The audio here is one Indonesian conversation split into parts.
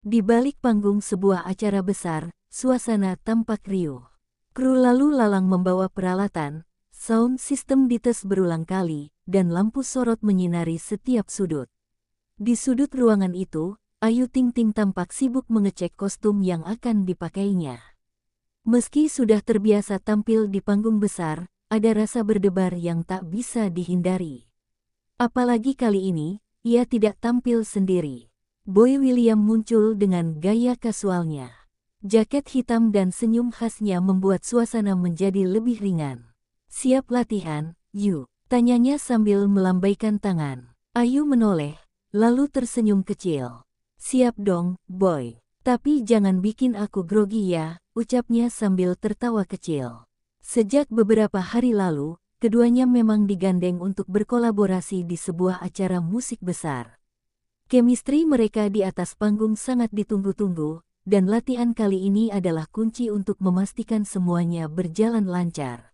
Di balik panggung sebuah acara besar, suasana tampak riuh. Kru lalu lalang membawa peralatan, sound system dites berulang kali, dan lampu sorot menyinari setiap sudut. Di sudut ruangan itu, Ayu Ting Ting tampak sibuk mengecek kostum yang akan dipakainya. Meski sudah terbiasa tampil di panggung besar, ada rasa berdebar yang tak bisa dihindari. Apalagi kali ini, ia tidak tampil sendiri. Boy William muncul dengan gaya kasualnya. Jaket hitam dan senyum khasnya membuat suasana menjadi lebih ringan. "Siap latihan, Yu?" tanyanya sambil melambaikan tangan. Ayu menoleh, lalu tersenyum kecil. "Siap dong, Boy. Tapi jangan bikin aku grogi ya," ucapnya sambil tertawa kecil. Sejak beberapa hari lalu, keduanya memang digandeng untuk berkolaborasi di sebuah acara musik besar. Chemistry mereka di atas panggung sangat ditunggu-tunggu, dan latihan kali ini adalah kunci untuk memastikan semuanya berjalan lancar.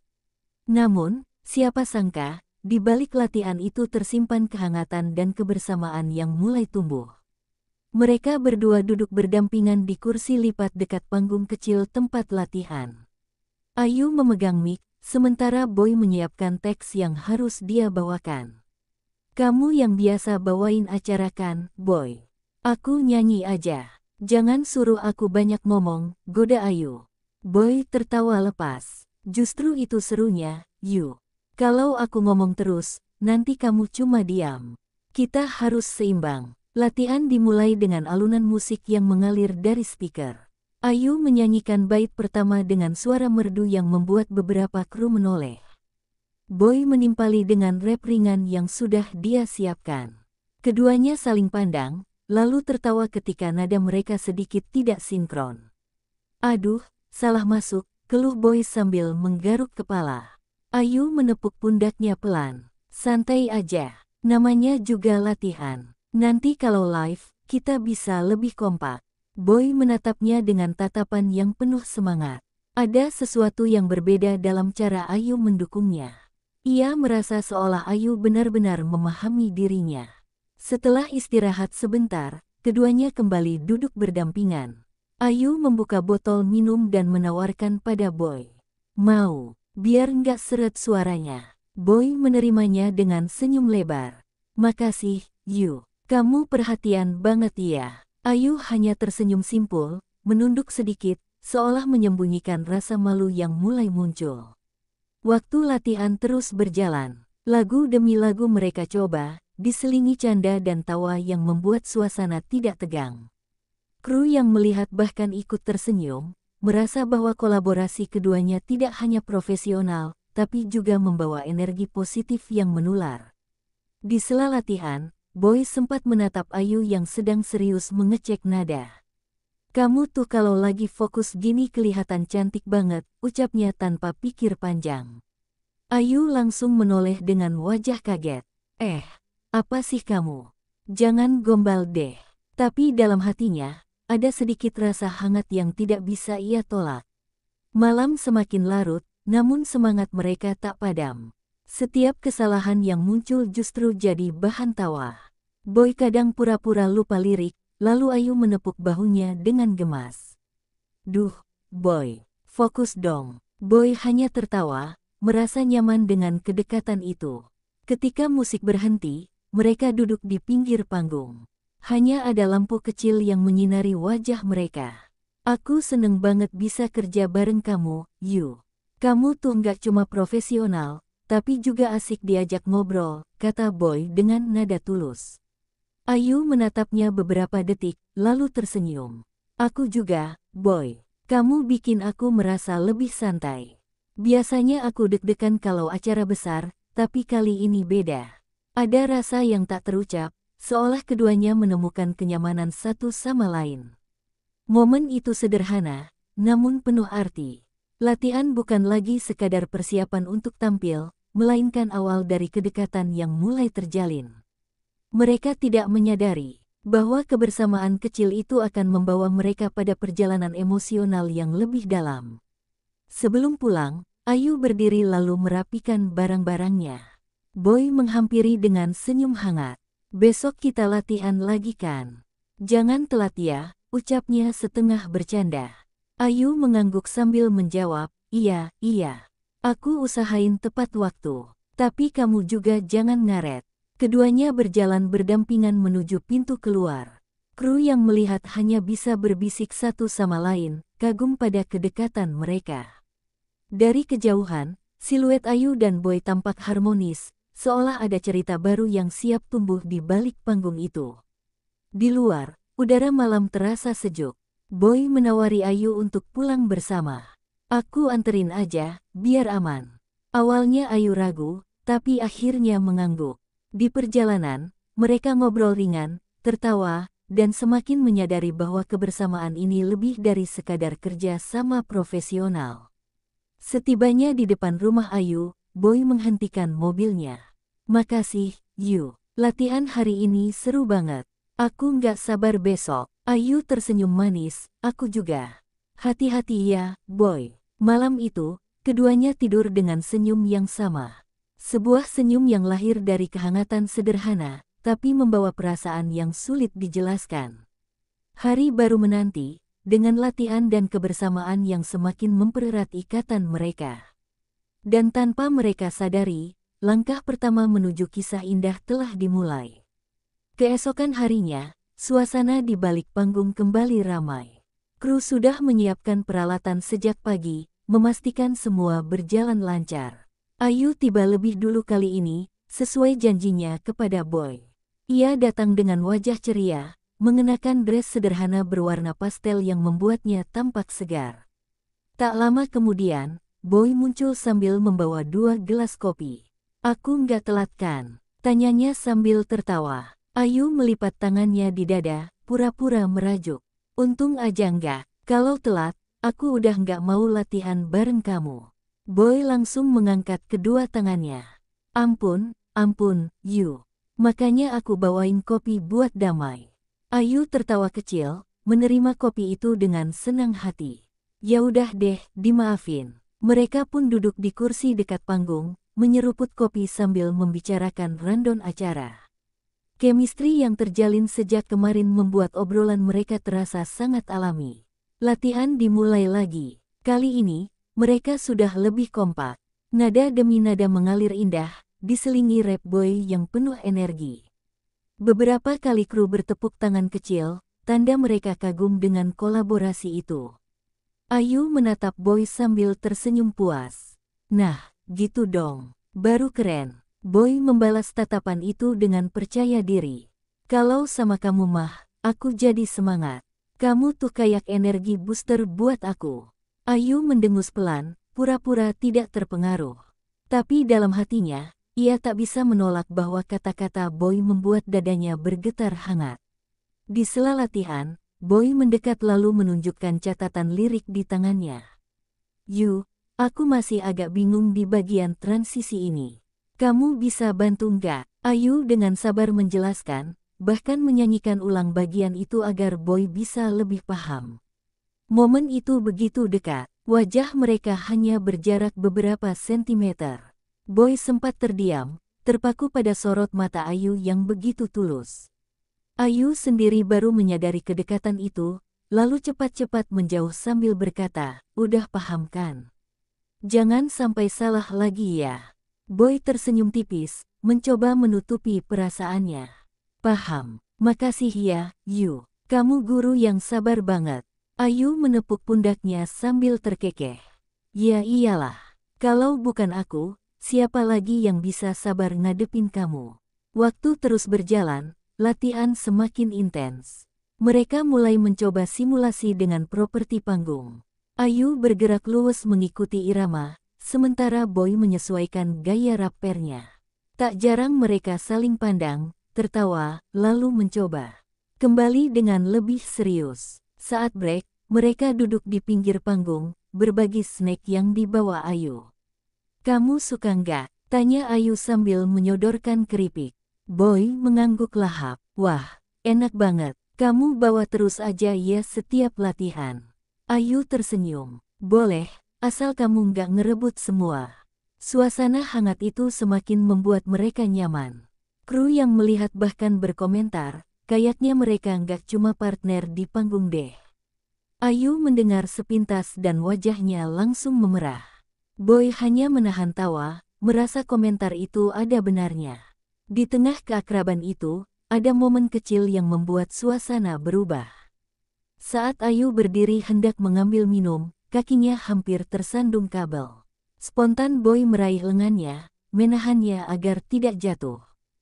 Namun, siapa sangka, di balik latihan itu tersimpan kehangatan dan kebersamaan yang mulai tumbuh. Mereka berdua duduk berdampingan di kursi lipat dekat panggung kecil tempat latihan. Ayu memegang mic, sementara Boy menyiapkan teks yang harus dia bawakan. "Kamu yang biasa bawain acara kan, Boy? Aku nyanyi aja. Jangan suruh aku banyak ngomong," goda Ayu. Boy tertawa lepas. "Justru itu serunya, Yu. Kalau aku ngomong terus, nanti kamu cuma diam. Kita harus seimbang." Latihan dimulai dengan alunan musik yang mengalir dari speaker. Ayu menyanyikan bait pertama dengan suara merdu yang membuat beberapa kru menoleh. Boy menimpali dengan rap ringan yang sudah dia siapkan. Keduanya saling pandang, lalu tertawa ketika nada mereka sedikit tidak sinkron. "Aduh, salah masuk," keluh Boy sambil menggaruk kepala. Ayu menepuk pundaknya pelan. "Santai aja, namanya juga latihan. Nanti kalau live, kita bisa lebih kompak." Boy menatapnya dengan tatapan yang penuh semangat. Ada sesuatu yang berbeda dalam cara Ayu mendukungnya. Ia merasa seolah Ayu benar-benar memahami dirinya. Setelah istirahat sebentar, keduanya kembali duduk berdampingan. Ayu membuka botol minum dan menawarkan pada Boy. "Mau, biar nggak seret suaranya." Boy menerimanya dengan senyum lebar. "Makasih, Yu. Kamu perhatian banget ya." Ayu hanya tersenyum simpul, menunduk sedikit, seolah menyembunyikan rasa malu yang mulai muncul. Waktu latihan terus berjalan. Lagu demi lagu mereka coba, diselingi canda dan tawa yang membuat suasana tidak tegang. Kru yang melihat bahkan ikut tersenyum, merasa bahwa kolaborasi keduanya tidak hanya profesional, tapi juga membawa energi positif yang menular. Di sela latihan, Boy sempat menatap Ayu yang sedang serius mengecek nada. "Kamu tuh kalau lagi fokus gini kelihatan cantik banget," ucapnya tanpa pikir panjang. Ayu langsung menoleh dengan wajah kaget. Apa sih kamu? Jangan gombal deh." Tapi dalam hatinya, ada sedikit rasa hangat yang tidak bisa ia tolak. Malam semakin larut, namun semangat mereka tak padam. Setiap kesalahan yang muncul justru jadi bahan tawa. Boy kadang pura-pura lupa lirik, lalu Ayu menepuk bahunya dengan gemas. "Duh, Boy, fokus dong." Boy hanya tertawa, merasa nyaman dengan kedekatan itu. Ketika musik berhenti, mereka duduk di pinggir panggung. Hanya ada lampu kecil yang menyinari wajah mereka. "Aku seneng banget bisa kerja bareng kamu, Yu. Kamu tuh nggak cuma profesional, tapi juga asik diajak ngobrol," kata Boy dengan nada tulus. Ayu menatapnya beberapa detik, lalu tersenyum. "Aku juga, Boy. Kamu bikin aku merasa lebih santai. Biasanya aku deg-degan kalau acara besar, tapi kali ini beda." Ada rasa yang tak terucap, seolah keduanya menemukan kenyamanan satu sama lain. Momen itu sederhana, namun penuh arti. Latihan bukan lagi sekadar persiapan untuk tampil, melainkan awal dari kedekatan yang mulai terjalin. Mereka tidak menyadari bahwa kebersamaan kecil itu akan membawa mereka pada perjalanan emosional yang lebih dalam. Sebelum pulang, Ayu berdiri lalu merapikan barang-barangnya. Boy menghampiri dengan senyum hangat. "Besok kita latihan lagi kan? Jangan telat ya, ucapnya setengah bercanda. Ayu mengangguk sambil menjawab, iya, aku usahain tepat waktu. Tapi kamu juga jangan ngaret. Keduanya berjalan berdampingan menuju pintu keluar. Kru yang melihat hanya bisa berbisik satu sama lain, kagum pada kedekatan mereka. Dari kejauhan, siluet Ayu dan Boy tampak harmonis, seolah ada cerita baru yang siap tumbuh di balik panggung itu. Di luar, udara malam terasa sejuk. Boy menawari Ayu untuk pulang bersama. Aku anterin aja, biar aman. Awalnya Ayu ragu, tapi akhirnya mengangguk. Di perjalanan, mereka ngobrol ringan, tertawa, dan semakin menyadari bahwa kebersamaan ini lebih dari sekadar kerja sama profesional. Setibanya di depan rumah Ayu, Boy menghentikan mobilnya. Makasih, Yu. Latihan hari ini seru banget. Aku nggak sabar besok. Ayu tersenyum manis, aku juga. Hati-hati ya, Boy. Malam itu, keduanya tidur dengan senyum yang sama. Sebuah senyum yang lahir dari kehangatan sederhana, tapi membawa perasaan yang sulit dijelaskan. Hari baru menanti, dengan latihan dan kebersamaan yang semakin mempererat ikatan mereka. Dan tanpa mereka sadari, langkah pertama menuju kisah indah telah dimulai. Keesokan harinya, suasana di balik panggung kembali ramai. Kru sudah menyiapkan peralatan sejak pagi, memastikan semua berjalan lancar. Ayu tiba lebih dulu kali ini, sesuai janjinya kepada Boy. Ia datang dengan wajah ceria, mengenakan dress sederhana berwarna pastel yang membuatnya tampak segar. Tak lama kemudian, Boy muncul sambil membawa 2 gelas kopi. Aku nggak telat kan? Tanyanya sambil tertawa. Ayu melipat tangannya di dada, pura-pura merajuk. Untung aja nggak, kalau telat, aku udah nggak mau latihan bareng kamu. Boy langsung mengangkat kedua tangannya. Ampun, Yu. Makanya aku bawain kopi buat damai. Ayu tertawa kecil, menerima kopi itu dengan senang hati. Ya udah deh, dimaafin. Mereka pun duduk di kursi dekat panggung, menyeruput kopi sambil membicarakan rundown acara. Chemistry yang terjalin sejak kemarin membuat obrolan mereka terasa sangat alami. Latihan dimulai lagi. Kali ini, mereka sudah lebih kompak. Nada demi nada mengalir indah, diselingi rap Boy yang penuh energi. Beberapa kali kru bertepuk tangan kecil, tanda mereka kagum dengan kolaborasi itu. Ayu menatap Boy sambil tersenyum puas. Nah, gitu dong. Baru keren. Boy membalas tatapan itu dengan percaya diri. Kalau sama kamu mah, aku jadi semangat. Kamu tuh kayak energi booster buat aku. Ayu mendengus pelan, pura-pura tidak terpengaruh. Tapi dalam hatinya, ia tak bisa menolak bahwa kata-kata Boy membuat dadanya bergetar hangat. Di sela latihan, Boy mendekat lalu menunjukkan catatan lirik di tangannya. Yu, aku masih agak bingung di bagian transisi ini. Kamu bisa bantu nggak? Ayu dengan sabar menjelaskan, bahkan menyanyikan ulang bagian itu agar Boy bisa lebih paham. Momen itu begitu dekat, wajah mereka hanya berjarak beberapa sentimeter. Boy sempat terdiam, terpaku pada sorot mata Ayu yang begitu tulus. Ayu sendiri baru menyadari kedekatan itu, lalu cepat-cepat menjauh sambil berkata, udah paham kan? Jangan sampai salah lagi ya. Boy tersenyum tipis, mencoba menutupi perasaannya. Paham, makasih ya, Yu. Kamu guru yang sabar banget. Ayu menepuk pundaknya sambil terkekeh. Ya iyalah, kalau bukan aku, siapa lagi yang bisa sabar ngadepin kamu? Waktu terus berjalan, latihan semakin intens. Mereka mulai mencoba simulasi dengan properti panggung. Ayu bergerak luwes mengikuti irama, sementara Boy menyesuaikan gaya rappernya. Tak jarang mereka saling pandang, tertawa, lalu mencoba kembali dengan lebih serius. Saat break, mereka duduk di pinggir panggung, berbagi snack yang dibawa Ayu. Kamu suka nggak? Tanya Ayu sambil menyodorkan keripik. Boy mengangguk lahap. Wah, enak banget. Kamu bawa terus aja ya setiap latihan. Ayu tersenyum. Boleh, asal kamu nggak ngerebut semua. Suasana hangat itu semakin membuat mereka nyaman. Kru yang melihat bahkan berkomentar, kayaknya mereka nggak cuma partner di panggung deh. Ayu mendengar sepintas dan wajahnya langsung memerah. Boy hanya menahan tawa, merasa komentar itu ada benarnya. Di tengah keakraban itu, ada momen kecil yang membuat suasana berubah. Saat Ayu berdiri hendak mengambil minum, kakinya hampir tersandung kabel. Spontan Boy meraih lengannya, menahannya agar tidak jatuh.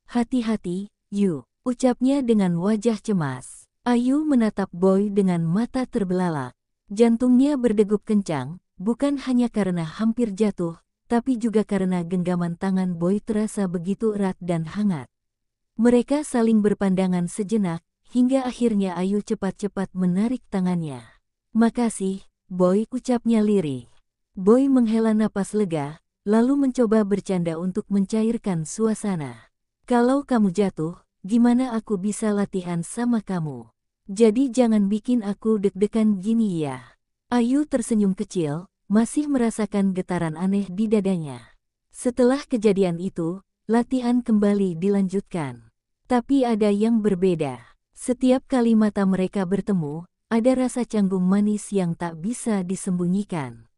"Hati-hati, Yu," ucapnya dengan wajah cemas. Ayu menatap Boy dengan mata terbelalak. Jantungnya berdegup kencang, bukan hanya karena hampir jatuh, tapi juga karena genggaman tangan Boy terasa begitu erat dan hangat. Mereka saling berpandangan sejenak, hingga akhirnya Ayu cepat-cepat menarik tangannya. "Makasih, Boy," ucapnya lirih. Boy menghela napas lega, lalu mencoba bercanda untuk mencairkan suasana. "Kalau kamu jatuh, gimana aku bisa latihan sama kamu? Jadi jangan bikin aku deg-degan gini ya." Ayu tersenyum kecil, masih merasakan getaran aneh di dadanya. Setelah kejadian itu, latihan kembali dilanjutkan. Tapi ada yang berbeda. Setiap kali mata mereka bertemu, ada rasa canggung manis yang tak bisa disembunyikan.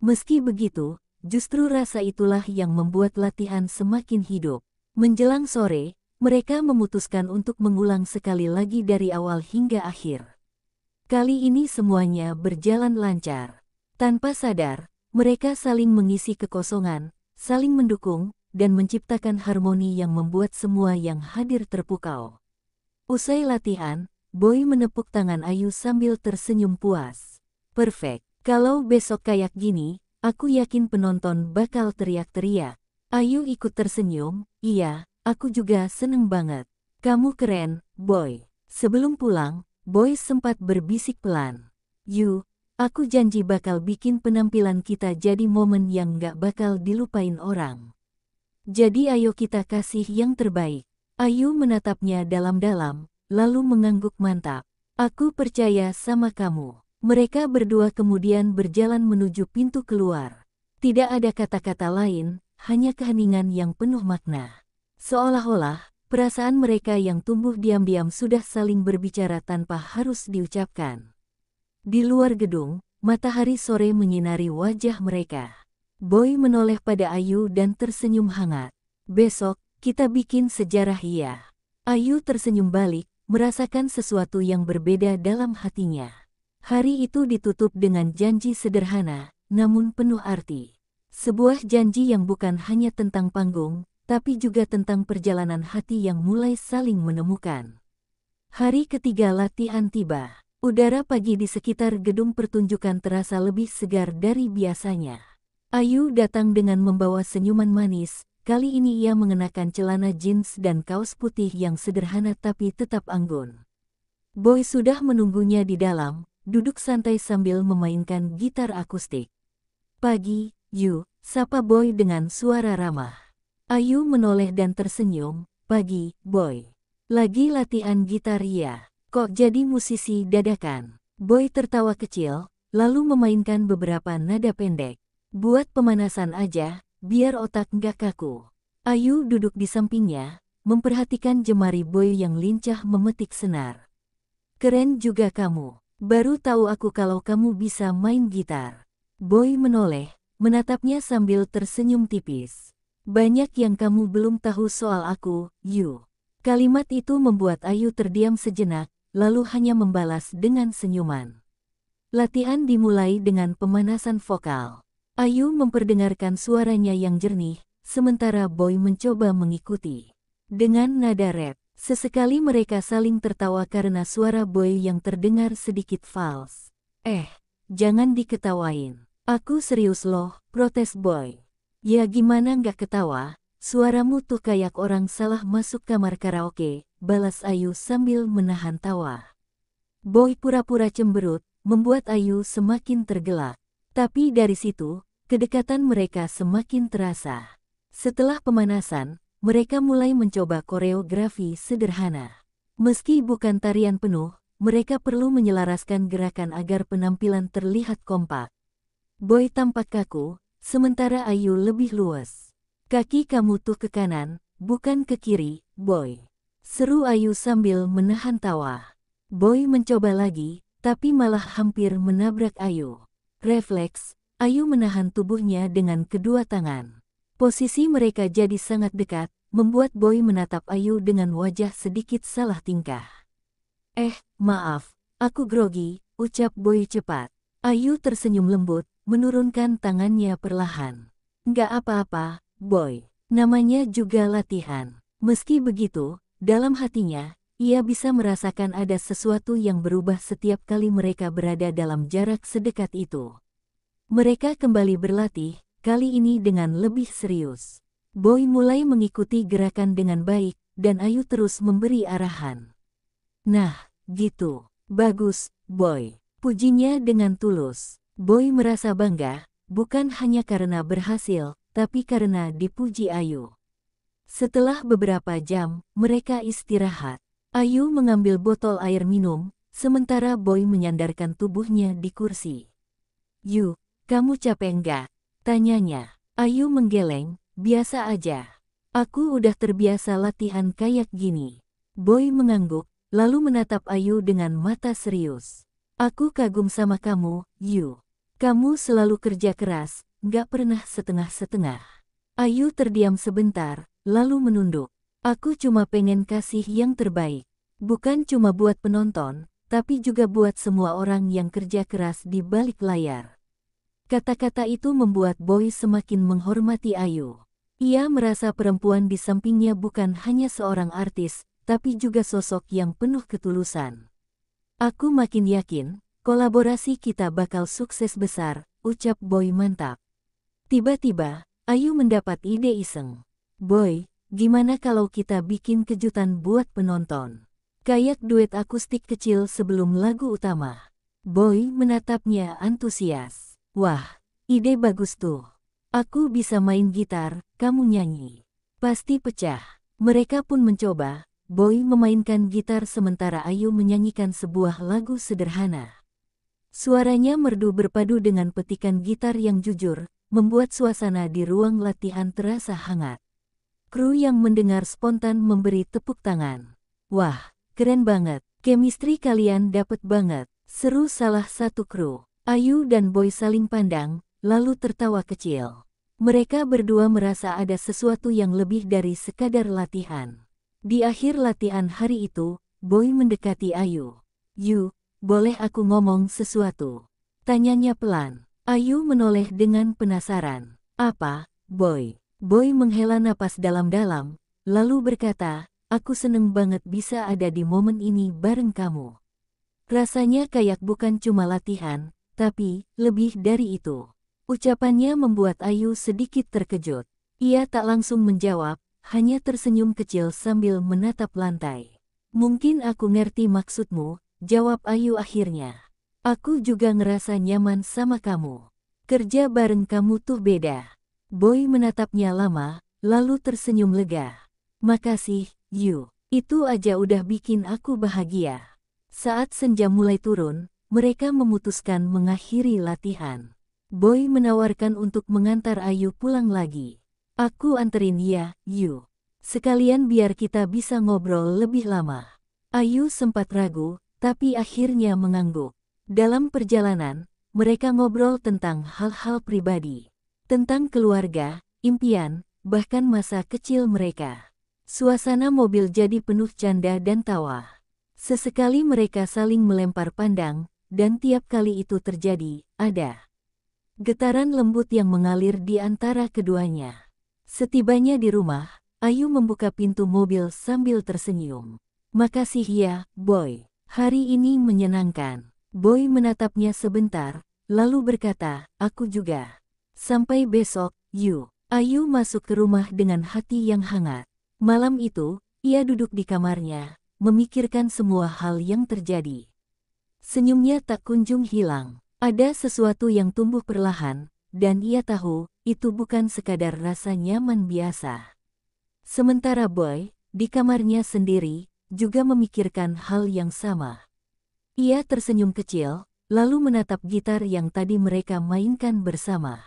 Meski begitu, justru rasa itulah yang membuat latihan semakin hidup. Menjelang sore, mereka memutuskan untuk mengulang sekali lagi dari awal hingga akhir. Kali ini semuanya berjalan lancar. Tanpa sadar, mereka saling mengisi kekosongan, saling mendukung, dan menciptakan harmoni yang membuat semua yang hadir terpukau. Usai latihan, Boy menepuk tangan Ayu sambil tersenyum puas. "Perfect. Kalau besok kayak gini, aku yakin penonton bakal teriak-teriak." Ayu ikut tersenyum. "Iya, aku juga seneng banget. Kamu keren, Boy." Sebelum pulang, Boy sempat berbisik pelan. "Yu, aku janji bakal bikin penampilan kita jadi momen yang gak bakal dilupain orang. Jadi ayo kita kasih yang terbaik." Ayu menatapnya dalam-dalam, lalu mengangguk mantap. "Aku percaya sama kamu." Mereka berdua kemudian berjalan menuju pintu keluar. Tidak ada kata-kata lain, hanya keheningan yang penuh makna. Seolah-olah, perasaan mereka yang tumbuh diam-diam sudah saling berbicara tanpa harus diucapkan. Di luar gedung, matahari sore menyinari wajah mereka. Boy menoleh pada Ayu dan tersenyum hangat. "Besok, kita bikin sejarah ya." Ayu tersenyum balik, merasakan sesuatu yang berbeda dalam hatinya. Hari itu ditutup dengan janji sederhana, namun penuh arti. Sebuah janji yang bukan hanya tentang panggung, tapi juga tentang perjalanan hati yang mulai saling menemukan. Hari ketiga latihan tiba. Udara pagi di sekitar gedung pertunjukan terasa lebih segar dari biasanya. Ayu datang dengan membawa senyuman manis. Kali ini ia mengenakan celana jeans dan kaos putih yang sederhana tapi tetap anggun. Boy sudah menunggunya di dalam, duduk santai sambil memainkan gitar akustik. "Pagi, Yu," sapa Boy dengan suara ramah. Ayu menoleh dan tersenyum. "Pagi, Boy. Lagi latihan gitar ya? Kok jadi musisi dadakan?" Boy tertawa kecil, lalu memainkan beberapa nada pendek. "Buat pemanasan aja, biar otak nggak kaku." Ayu duduk di sampingnya, memperhatikan jemari Boy yang lincah memetik senar. "Keren juga kamu. Baru tahu aku kalau kamu bisa main gitar." Boy menoleh, menatapnya sambil tersenyum tipis. "Banyak yang kamu belum tahu soal aku, Yu." Kalimat itu membuat Ayu terdiam sejenak, lalu hanya membalas dengan senyuman. Latihan dimulai dengan pemanasan vokal. Ayu memperdengarkan suaranya yang jernih, sementara Boy mencoba mengikuti. Dengan nada rap, sesekali mereka saling tertawa karena suara Boy yang terdengar sedikit fals. Jangan diketawain. Aku serius loh," protes Boy. "Ya gimana nggak ketawa, suaramu tuh kayak orang salah masuk kamar karaoke," balas Ayu sambil menahan tawa. Boy pura-pura cemberut, membuat Ayu semakin tergelak. Tapi dari situ, kedekatan mereka semakin terasa. Setelah pemanasan, mereka mulai mencoba koreografi sederhana. Meski bukan tarian penuh, mereka perlu menyelaraskan gerakan agar penampilan terlihat kompak. Boy tampak kaku, sementara Ayu lebih luas. "Kaki kamu tuh ke kanan, bukan ke kiri, Boy." Seru Ayu sambil menahan tawa. Boy mencoba lagi, tapi malah hampir menabrak Ayu. Refleks, Ayu menahan tubuhnya dengan kedua tangan. Posisi mereka jadi sangat dekat, membuat Boy menatap Ayu dengan wajah sedikit salah tingkah. Maaf, aku grogi, ucap Boy cepat. Ayu tersenyum lembut, menurunkan tangannya perlahan. Nggak apa-apa, Boy. Namanya juga latihan. Meski begitu, dalam hatinya, ia bisa merasakan ada sesuatu yang berubah setiap kali mereka berada dalam jarak sedekat itu. Mereka kembali berlatih, kali ini dengan lebih serius. Boy mulai mengikuti gerakan dengan baik, dan Ayu terus memberi arahan. Nah, gitu. Bagus, Boy. Pujinya dengan tulus. Boy merasa bangga, bukan hanya karena berhasil, tapi karena dipuji Ayu. Setelah beberapa jam, mereka istirahat. Ayu mengambil botol air minum, sementara Boy menyandarkan tubuhnya di kursi. "Yu, kamu capek enggak?" tanyanya. Ayu menggeleng, "Biasa aja. Aku udah terbiasa latihan kayak gini." Boy mengangguk, lalu menatap Ayu dengan mata serius. "Aku kagum sama kamu, Yu. Kamu selalu kerja keras, nggak pernah setengah-setengah." Ayu terdiam sebentar, lalu menunduk. "Aku cuma pengen kasih yang terbaik. Bukan cuma buat penonton, tapi juga buat semua orang yang kerja keras di balik layar." Kata-kata itu membuat Boy semakin menghormati Ayu. Ia merasa perempuan di sampingnya bukan hanya seorang artis, tapi juga sosok yang penuh ketulusan. "Aku makin yakin, kolaborasi kita bakal sukses besar," ucap Boy mantap. Tiba-tiba, Ayu mendapat ide iseng. "Boy, gimana kalau kita bikin kejutan buat penonton? Kayak duet akustik kecil sebelum lagu utama." Boy menatapnya antusias. "Wah, ide bagus tuh. Aku bisa main gitar, kamu nyanyi. Pasti pecah." Mereka pun mencoba. Boy memainkan gitar sementara Ayu menyanyikan sebuah lagu sederhana. Suaranya merdu berpadu dengan petikan gitar yang jujur, membuat suasana di ruang latihan terasa hangat. Kru yang mendengar spontan memberi tepuk tangan. "Wah, keren banget. Chemistry kalian dapet banget," seru salah satu kru. Ayu dan Boy saling pandang, lalu tertawa kecil. Mereka berdua merasa ada sesuatu yang lebih dari sekadar latihan. Di akhir latihan hari itu, Boy mendekati Ayu. "Yu, boleh aku ngomong sesuatu?" tanyanya pelan. Ayu menoleh dengan penasaran. "Apa, Boy?" Boy menghela napas dalam-dalam, lalu berkata, "Aku seneng banget bisa ada di momen ini bareng kamu. Rasanya kayak bukan cuma latihan, tapi lebih dari itu." Ucapannya membuat Ayu sedikit terkejut. Ia tak langsung menjawab, hanya tersenyum kecil sambil menatap lantai. "Mungkin aku ngerti maksudmu," jawab Ayu akhirnya. "Aku juga ngerasa nyaman sama kamu. Kerja bareng kamu tuh beda." Boy menatapnya lama, lalu tersenyum lega. "Makasih, Yu. Itu aja udah bikin aku bahagia." Saat senja mulai turun, mereka memutuskan mengakhiri latihan. Boy menawarkan untuk mengantar Ayu pulang lagi. "Aku anterin ya, Yu. Sekalian biar kita bisa ngobrol lebih lama." Ayu sempat ragu, tapi akhirnya mengangguk. Dalam perjalanan, mereka ngobrol tentang hal-hal pribadi. Tentang keluarga, impian, bahkan masa kecil mereka. Suasana mobil jadi penuh canda dan tawa. Sesekali mereka saling melempar pandang, dan tiap kali itu terjadi, ada getaran lembut yang mengalir di antara keduanya. Setibanya di rumah, Ayu membuka pintu mobil sambil tersenyum. "Makasih ya, Boy. Hari ini menyenangkan." Boy menatapnya sebentar, lalu berkata, "Aku juga. Sampai besok, Yu." Ayu masuk ke rumah dengan hati yang hangat. Malam itu, ia duduk di kamarnya, memikirkan semua hal yang terjadi. Senyumnya tak kunjung hilang. Ada sesuatu yang tumbuh perlahan, dan ia tahu, itu bukan sekadar rasa nyaman biasa. Sementara Boy, di kamarnya sendiri, juga memikirkan hal yang sama. Ia tersenyum kecil, lalu menatap gitar yang tadi mereka mainkan bersama.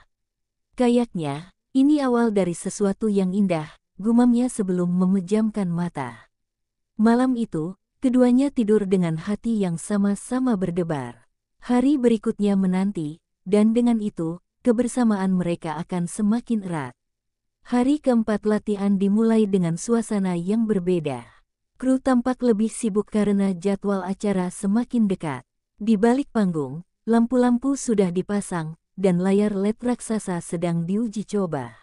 "Kayaknya, ini awal dari sesuatu yang indah," gumamnya sebelum memejamkan mata. Malam itu, keduanya tidur dengan hati yang sama-sama berdebar. Hari berikutnya menanti, dan dengan itu, kebersamaan mereka akan semakin erat. Hari keempat latihan dimulai dengan suasana yang berbeda. Kru tampak lebih sibuk karena jadwal acara semakin dekat. Di balik panggung, lampu-lampu sudah dipasang, dan layar LED raksasa sedang diuji coba.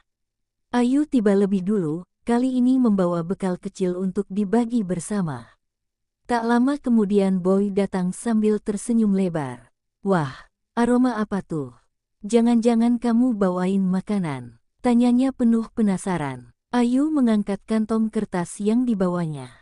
Ayu tiba lebih dulu, kali ini membawa bekal kecil untuk dibagi bersama. Tak lama kemudian Boy datang sambil tersenyum lebar. "Wah, aroma apa tuh? Jangan-jangan kamu bawain makanan?" tanyanya penuh penasaran. Ayu mengangkat kantong kertas yang dibawanya.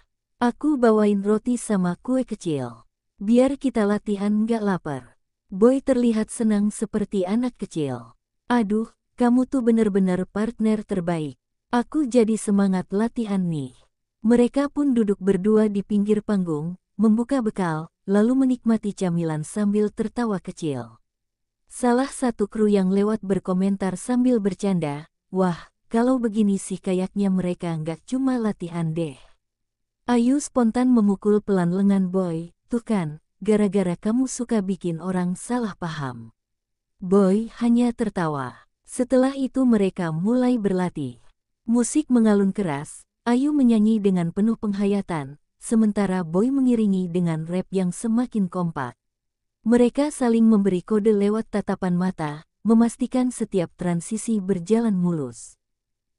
"Aku bawain roti sama kue kecil. Biar kita latihan nggak lapar." Boy terlihat senang seperti anak kecil. "Aduh, kamu tuh bener-bener partner terbaik. Aku jadi semangat latihan nih." Mereka pun duduk berdua di pinggir panggung, membuka bekal, lalu menikmati camilan sambil tertawa kecil. Salah satu kru yang lewat berkomentar sambil bercanda, "Wah, kalau begini sih kayaknya mereka nggak cuma latihan deh." Ayu spontan memukul pelan lengan Boy, "Tuh kan, gara-gara kamu suka bikin orang salah paham." Boy hanya tertawa. Setelah itu mereka mulai berlatih. Musik mengalun keras, Ayu menyanyi dengan penuh penghayatan, sementara Boy mengiringi dengan rap yang semakin kompak. Mereka saling memberi kode lewat tatapan mata, memastikan setiap transisi berjalan mulus.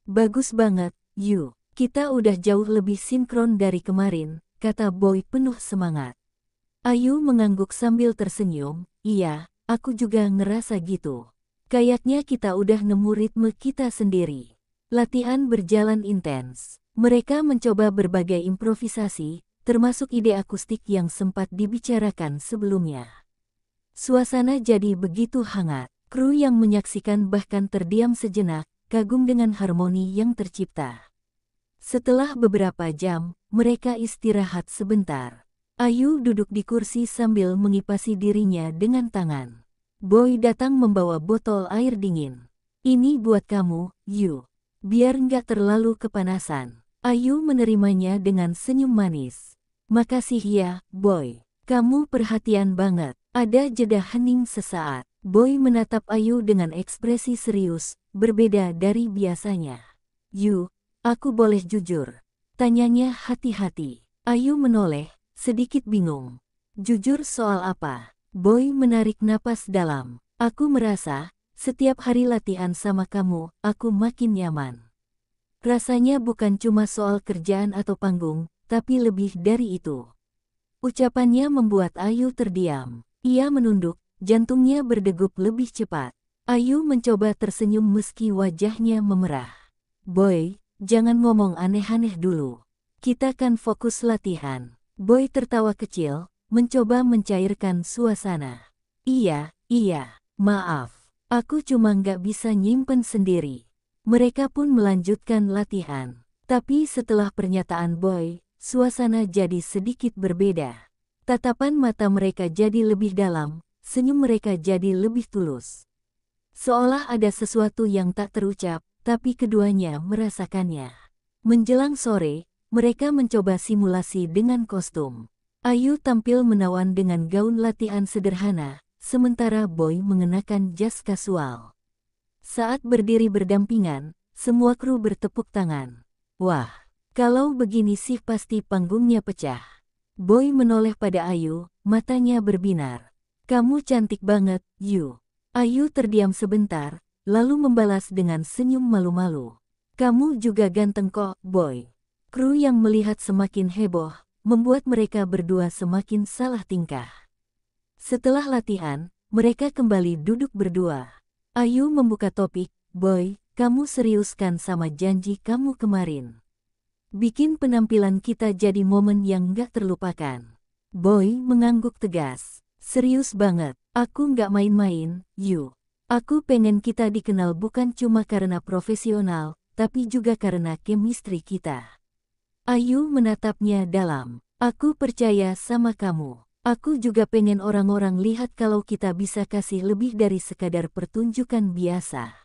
"Bagus banget, Yu. Kita udah jauh lebih sinkron dari kemarin," kata Boy penuh semangat. Ayu mengangguk sambil tersenyum, "Iya, aku juga ngerasa gitu. Kayaknya kita udah nemu ritme kita sendiri." Latihan berjalan intens. Mereka mencoba berbagai improvisasi, termasuk ide akustik yang sempat dibicarakan sebelumnya. Suasana jadi begitu hangat. Kru yang menyaksikan bahkan terdiam sejenak, kagum dengan harmoni yang tercipta. Setelah beberapa jam, mereka istirahat sebentar. Ayu duduk di kursi sambil mengipasi dirinya dengan tangan. Boy datang membawa botol air dingin. "Ini buat kamu, Yu. Biar nggak terlalu kepanasan." Ayu menerimanya dengan senyum manis. "Makasih ya, Boy. Kamu perhatian banget." Ada jeda hening sesaat. Boy menatap Ayu dengan ekspresi serius, berbeda dari biasanya. "Yu, aku boleh jujur?" tanyanya hati-hati. Ayu menoleh, sedikit bingung. "Jujur soal apa?" Boy menarik napas dalam. "Aku merasa, setiap hari latihan sama kamu, aku makin nyaman. Rasanya bukan cuma soal kerjaan atau panggung, tapi lebih dari itu." Ucapannya membuat Ayu terdiam. Ia menunduk, jantungnya berdegup lebih cepat. Ayu mencoba tersenyum meski wajahnya memerah. "Boy, jangan ngomong aneh-aneh dulu. Kita kan fokus latihan." Boy tertawa kecil, mencoba mencairkan suasana. Iya, maaf. Aku cuma nggak bisa nyimpen sendiri." Mereka pun melanjutkan latihan. Tapi setelah pernyataan Boy, suasana jadi sedikit berbeda. Tatapan mata mereka jadi lebih dalam, senyum mereka jadi lebih tulus. Seolah ada sesuatu yang tak terucap, tapi keduanya merasakannya. Menjelang sore, mereka mencoba simulasi dengan kostum. Ayu tampil menawan dengan gaun latihan sederhana, sementara Boy mengenakan jas kasual. Saat berdiri berdampingan, semua kru bertepuk tangan. "Wah, kalau begini sih pasti panggungnya pecah." Boy menoleh pada Ayu, matanya berbinar. "Kamu cantik banget, Yu." Ayu terdiam sebentar, lalu membalas dengan senyum malu-malu. "Kamu juga ganteng kok, Boy." Kru yang melihat semakin heboh, membuat mereka berdua semakin salah tingkah. Setelah latihan, mereka kembali duduk berdua. Ayu membuka topik, "Boy, kamu serius kan sama janji kamu kemarin? Bikin penampilan kita jadi momen yang gak terlupakan." Boy mengangguk tegas. "Serius banget, aku gak main-main, Yu. Aku pengen kita dikenal bukan cuma karena profesional, tapi juga karena chemistry kita." Ayu menatapnya dalam. "Aku percaya sama kamu. Aku juga pengen orang-orang lihat kalau kita bisa kasih lebih dari sekadar pertunjukan biasa."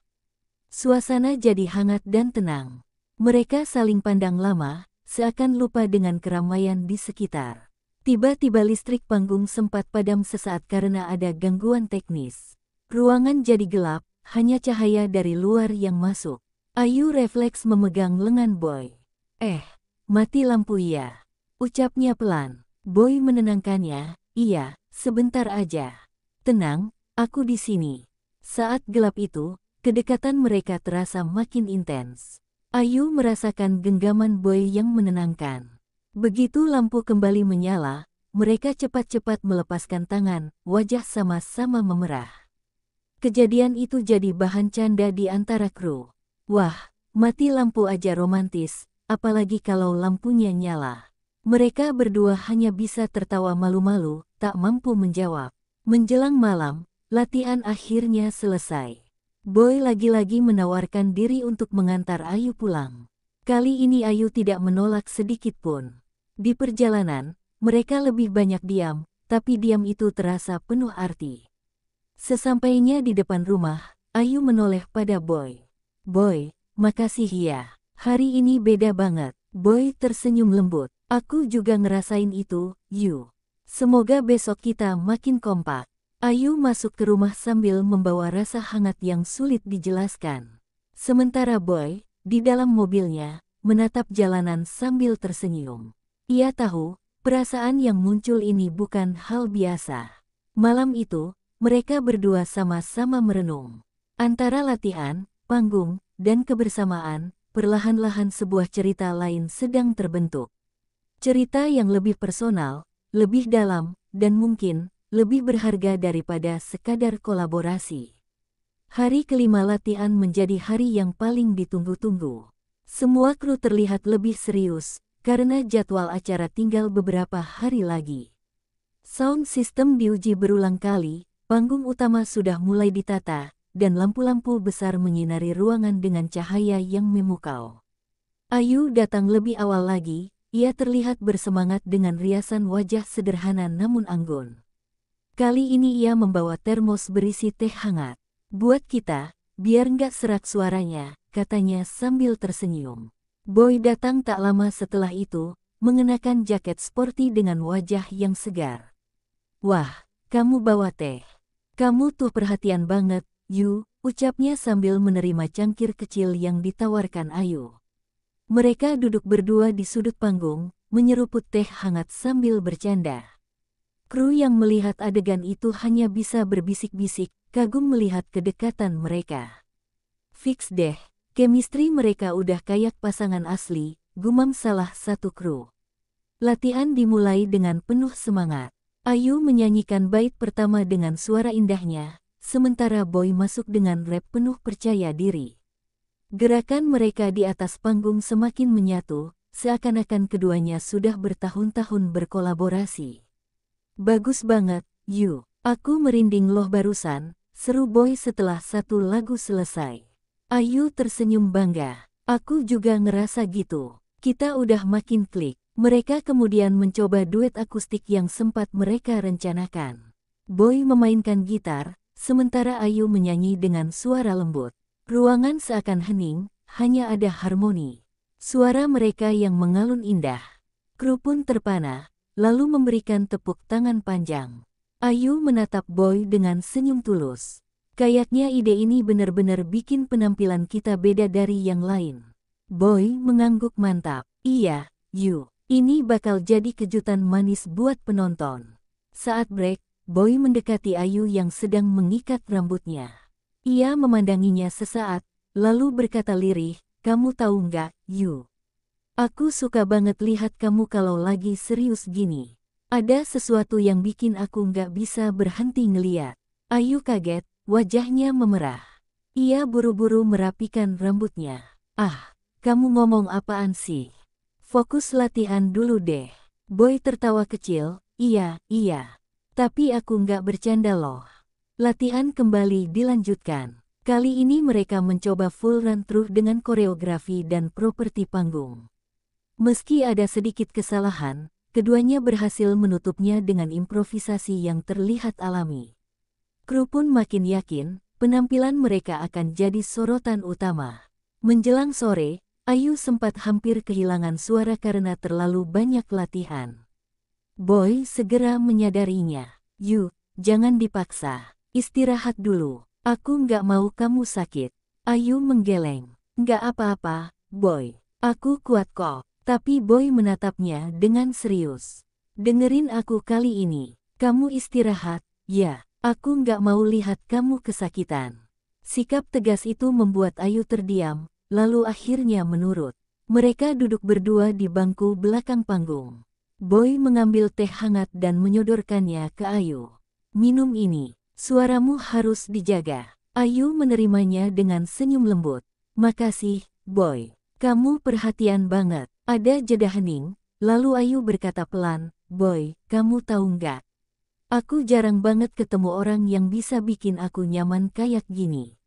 Suasana jadi hangat dan tenang. Mereka saling pandang lama, seakan lupa dengan keramaian di sekitar. Tiba-tiba listrik panggung sempat padam sesaat karena ada gangguan teknis. Ruangan jadi gelap, hanya cahaya dari luar yang masuk. Ayu refleks memegang lengan Boy. Mati lampu ya, ucapnya pelan. Boy menenangkannya, iya, sebentar aja. Tenang, aku di sini. Saat gelap itu, kedekatan mereka terasa makin intens. Ayu merasakan genggaman Boy yang menenangkan. Begitu lampu kembali menyala, mereka cepat-cepat melepaskan tangan, wajah sama-sama memerah. Kejadian itu jadi bahan canda di antara kru. Wah, mati lampu aja romantis, apalagi kalau lampunya nyala. Mereka berdua hanya bisa tertawa malu-malu, tak mampu menjawab. Menjelang malam, latihan akhirnya selesai. Boy lagi-lagi menawarkan diri untuk mengantar Ayu pulang. Kali ini Ayu tidak menolak sedikit pun. Di perjalanan, mereka lebih banyak diam, tapi diam itu terasa penuh arti. Sesampainya di depan rumah, Ayu menoleh pada Boy. Boy, makasih ya. Hari ini beda banget. Boy tersenyum lembut. Aku juga ngerasain itu, Yu. Semoga besok kita makin kompak. Ayu masuk ke rumah sambil membawa rasa hangat yang sulit dijelaskan. Sementara Boy, di dalam mobilnya, menatap jalanan sambil tersenyum. Ia tahu, perasaan yang muncul ini bukan hal biasa. Malam itu, mereka berdua sama-sama merenung. Antara latihan, panggung, dan kebersamaan, perlahan-lahan sebuah cerita lain sedang terbentuk. Cerita yang lebih personal, lebih dalam, dan mungkin lebih berharga daripada sekadar kolaborasi. Hari kelima latihan menjadi hari yang paling ditunggu-tunggu. Semua kru terlihat lebih serius, karena jadwal acara tinggal beberapa hari lagi. Sound system diuji berulang kali, panggung utama sudah mulai ditata, dan lampu-lampu besar menyinari ruangan dengan cahaya yang memukau. Ayu datang lebih awal lagi, ia terlihat bersemangat dengan riasan wajah sederhana namun anggun. Kali ini ia membawa termos berisi teh hangat. Buat kita, biar nggak serak suaranya, katanya sambil tersenyum. Boy datang tak lama setelah itu, mengenakan jaket sporty dengan wajah yang segar. Wah, kamu bawa teh. Kamu tuh perhatian banget, Yu, ucapnya sambil menerima cangkir kecil yang ditawarkan Ayu. Mereka duduk berdua di sudut panggung, menyeruput teh hangat sambil bercanda. Kru yang melihat adegan itu hanya bisa berbisik-bisik, kagum melihat kedekatan mereka. Fix deh, chemistry mereka udah kayak pasangan asli, gumam salah satu kru. Latihan dimulai dengan penuh semangat. Ayu menyanyikan bait pertama dengan suara indahnya, sementara Boy masuk dengan rap penuh percaya diri. Gerakan mereka di atas panggung semakin menyatu, seakan-akan keduanya sudah bertahun-tahun berkolaborasi. Bagus banget, Yu. Aku merinding loh barusan, seru Boy setelah satu lagu selesai. Ayu tersenyum bangga. Aku juga ngerasa gitu. Kita udah makin klik. Mereka kemudian mencoba duet akustik yang sempat mereka rencanakan. Boy memainkan gitar, sementara Ayu menyanyi dengan suara lembut. Ruangan seakan hening, hanya ada harmoni. Suara mereka yang mengalun indah. Kru pun terpana, lalu memberikan tepuk tangan panjang. Ayu menatap Boy dengan senyum tulus. Kayaknya ide ini benar-benar bikin penampilan kita beda dari yang lain. Boy mengangguk mantap. Iya, Yu. Ini bakal jadi kejutan manis buat penonton. Saat break, Boy mendekati Ayu yang sedang mengikat rambutnya. Ia memandanginya sesaat, lalu berkata lirih, kamu tahu nggak, Yu? Aku suka banget lihat kamu kalau lagi serius gini. Ada sesuatu yang bikin aku nggak bisa berhenti ngeliat. Ayu kaget, wajahnya memerah. Ia buru-buru merapikan rambutnya. Ah, kamu ngomong apaan sih? Fokus latihan dulu deh. Boy tertawa kecil, iya. Tapi aku nggak bercanda loh. Latihan kembali dilanjutkan. Kali ini mereka mencoba full run-through dengan koreografi dan properti panggung. Meski ada sedikit kesalahan, keduanya berhasil menutupnya dengan improvisasi yang terlihat alami. Kru pun makin yakin, penampilan mereka akan jadi sorotan utama. Menjelang sore, Ayu sempat hampir kehilangan suara karena terlalu banyak latihan. Boy segera menyadarinya. Yu, jangan dipaksa. Istirahat dulu. Aku nggak mau kamu sakit. Ayu menggeleng. Nggak apa-apa, Boy. Aku kuat kok. Tapi Boy menatapnya dengan serius. Dengerin aku kali ini. Kamu istirahat, ya. Aku nggak mau lihat kamu kesakitan. Sikap tegas itu membuat Ayu terdiam, lalu akhirnya menurut. Mereka duduk berdua di bangku belakang panggung. Boy mengambil teh hangat dan menyodorkannya ke Ayu. Minum ini, suaramu harus dijaga. Ayu menerimanya dengan senyum lembut. Makasih, Boy. Kamu perhatian banget. Ada jeda hening, lalu Ayu berkata pelan, Boy, kamu tahu nggak? Aku jarang banget ketemu orang yang bisa bikin aku nyaman kayak gini.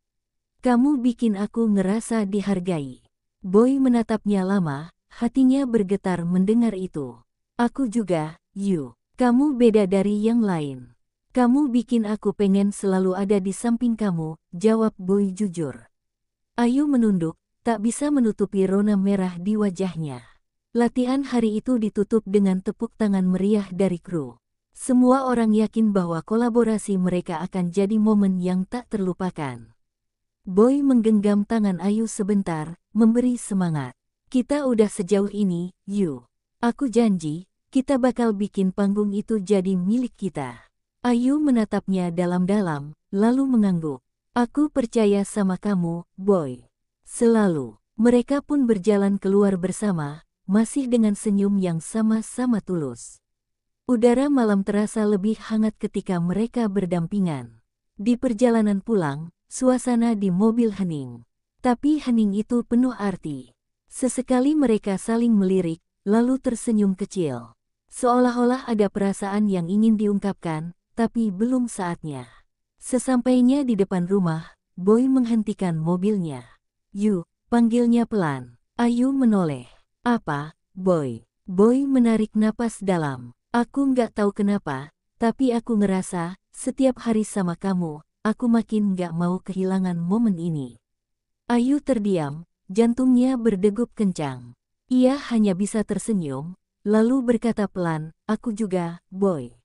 Kamu bikin aku ngerasa dihargai. Boy menatapnya lama, hatinya bergetar mendengar itu. Aku juga, Yu. Kamu beda dari yang lain. Kamu bikin aku pengen selalu ada di samping kamu, jawab Boy jujur. Ayu menunduk, tak bisa menutupi rona merah di wajahnya. Latihan hari itu ditutup dengan tepuk tangan meriah dari kru. Semua orang yakin bahwa kolaborasi mereka akan jadi momen yang tak terlupakan. Boy menggenggam tangan Ayu sebentar, memberi semangat. Kita udah sejauh ini, Yu. Aku janji, kita bakal bikin panggung itu jadi milik kita. Ayu menatapnya dalam-dalam, lalu mengangguk. Aku percaya sama kamu, Boy. Selalu. Mereka pun berjalan keluar bersama, masih dengan senyum yang sama-sama tulus. Udara malam terasa lebih hangat ketika mereka berdampingan. Di perjalanan pulang, suasana di mobil hening. Tapi hening itu penuh arti. Sesekali mereka saling melirik, lalu tersenyum kecil. Seolah-olah ada perasaan yang ingin diungkapkan, tapi belum saatnya. Sesampainya di depan rumah, Boy menghentikan mobilnya. Yu, panggilnya pelan. Ayu menoleh. Apa, Boy? Boy menarik napas dalam. Aku nggak tahu kenapa, tapi aku ngerasa, setiap hari sama kamu, aku makin nggak mau kehilangan momen ini. Ayu terdiam, jantungnya berdegup kencang. Ia hanya bisa tersenyum, lalu berkata pelan, aku juga, Boy.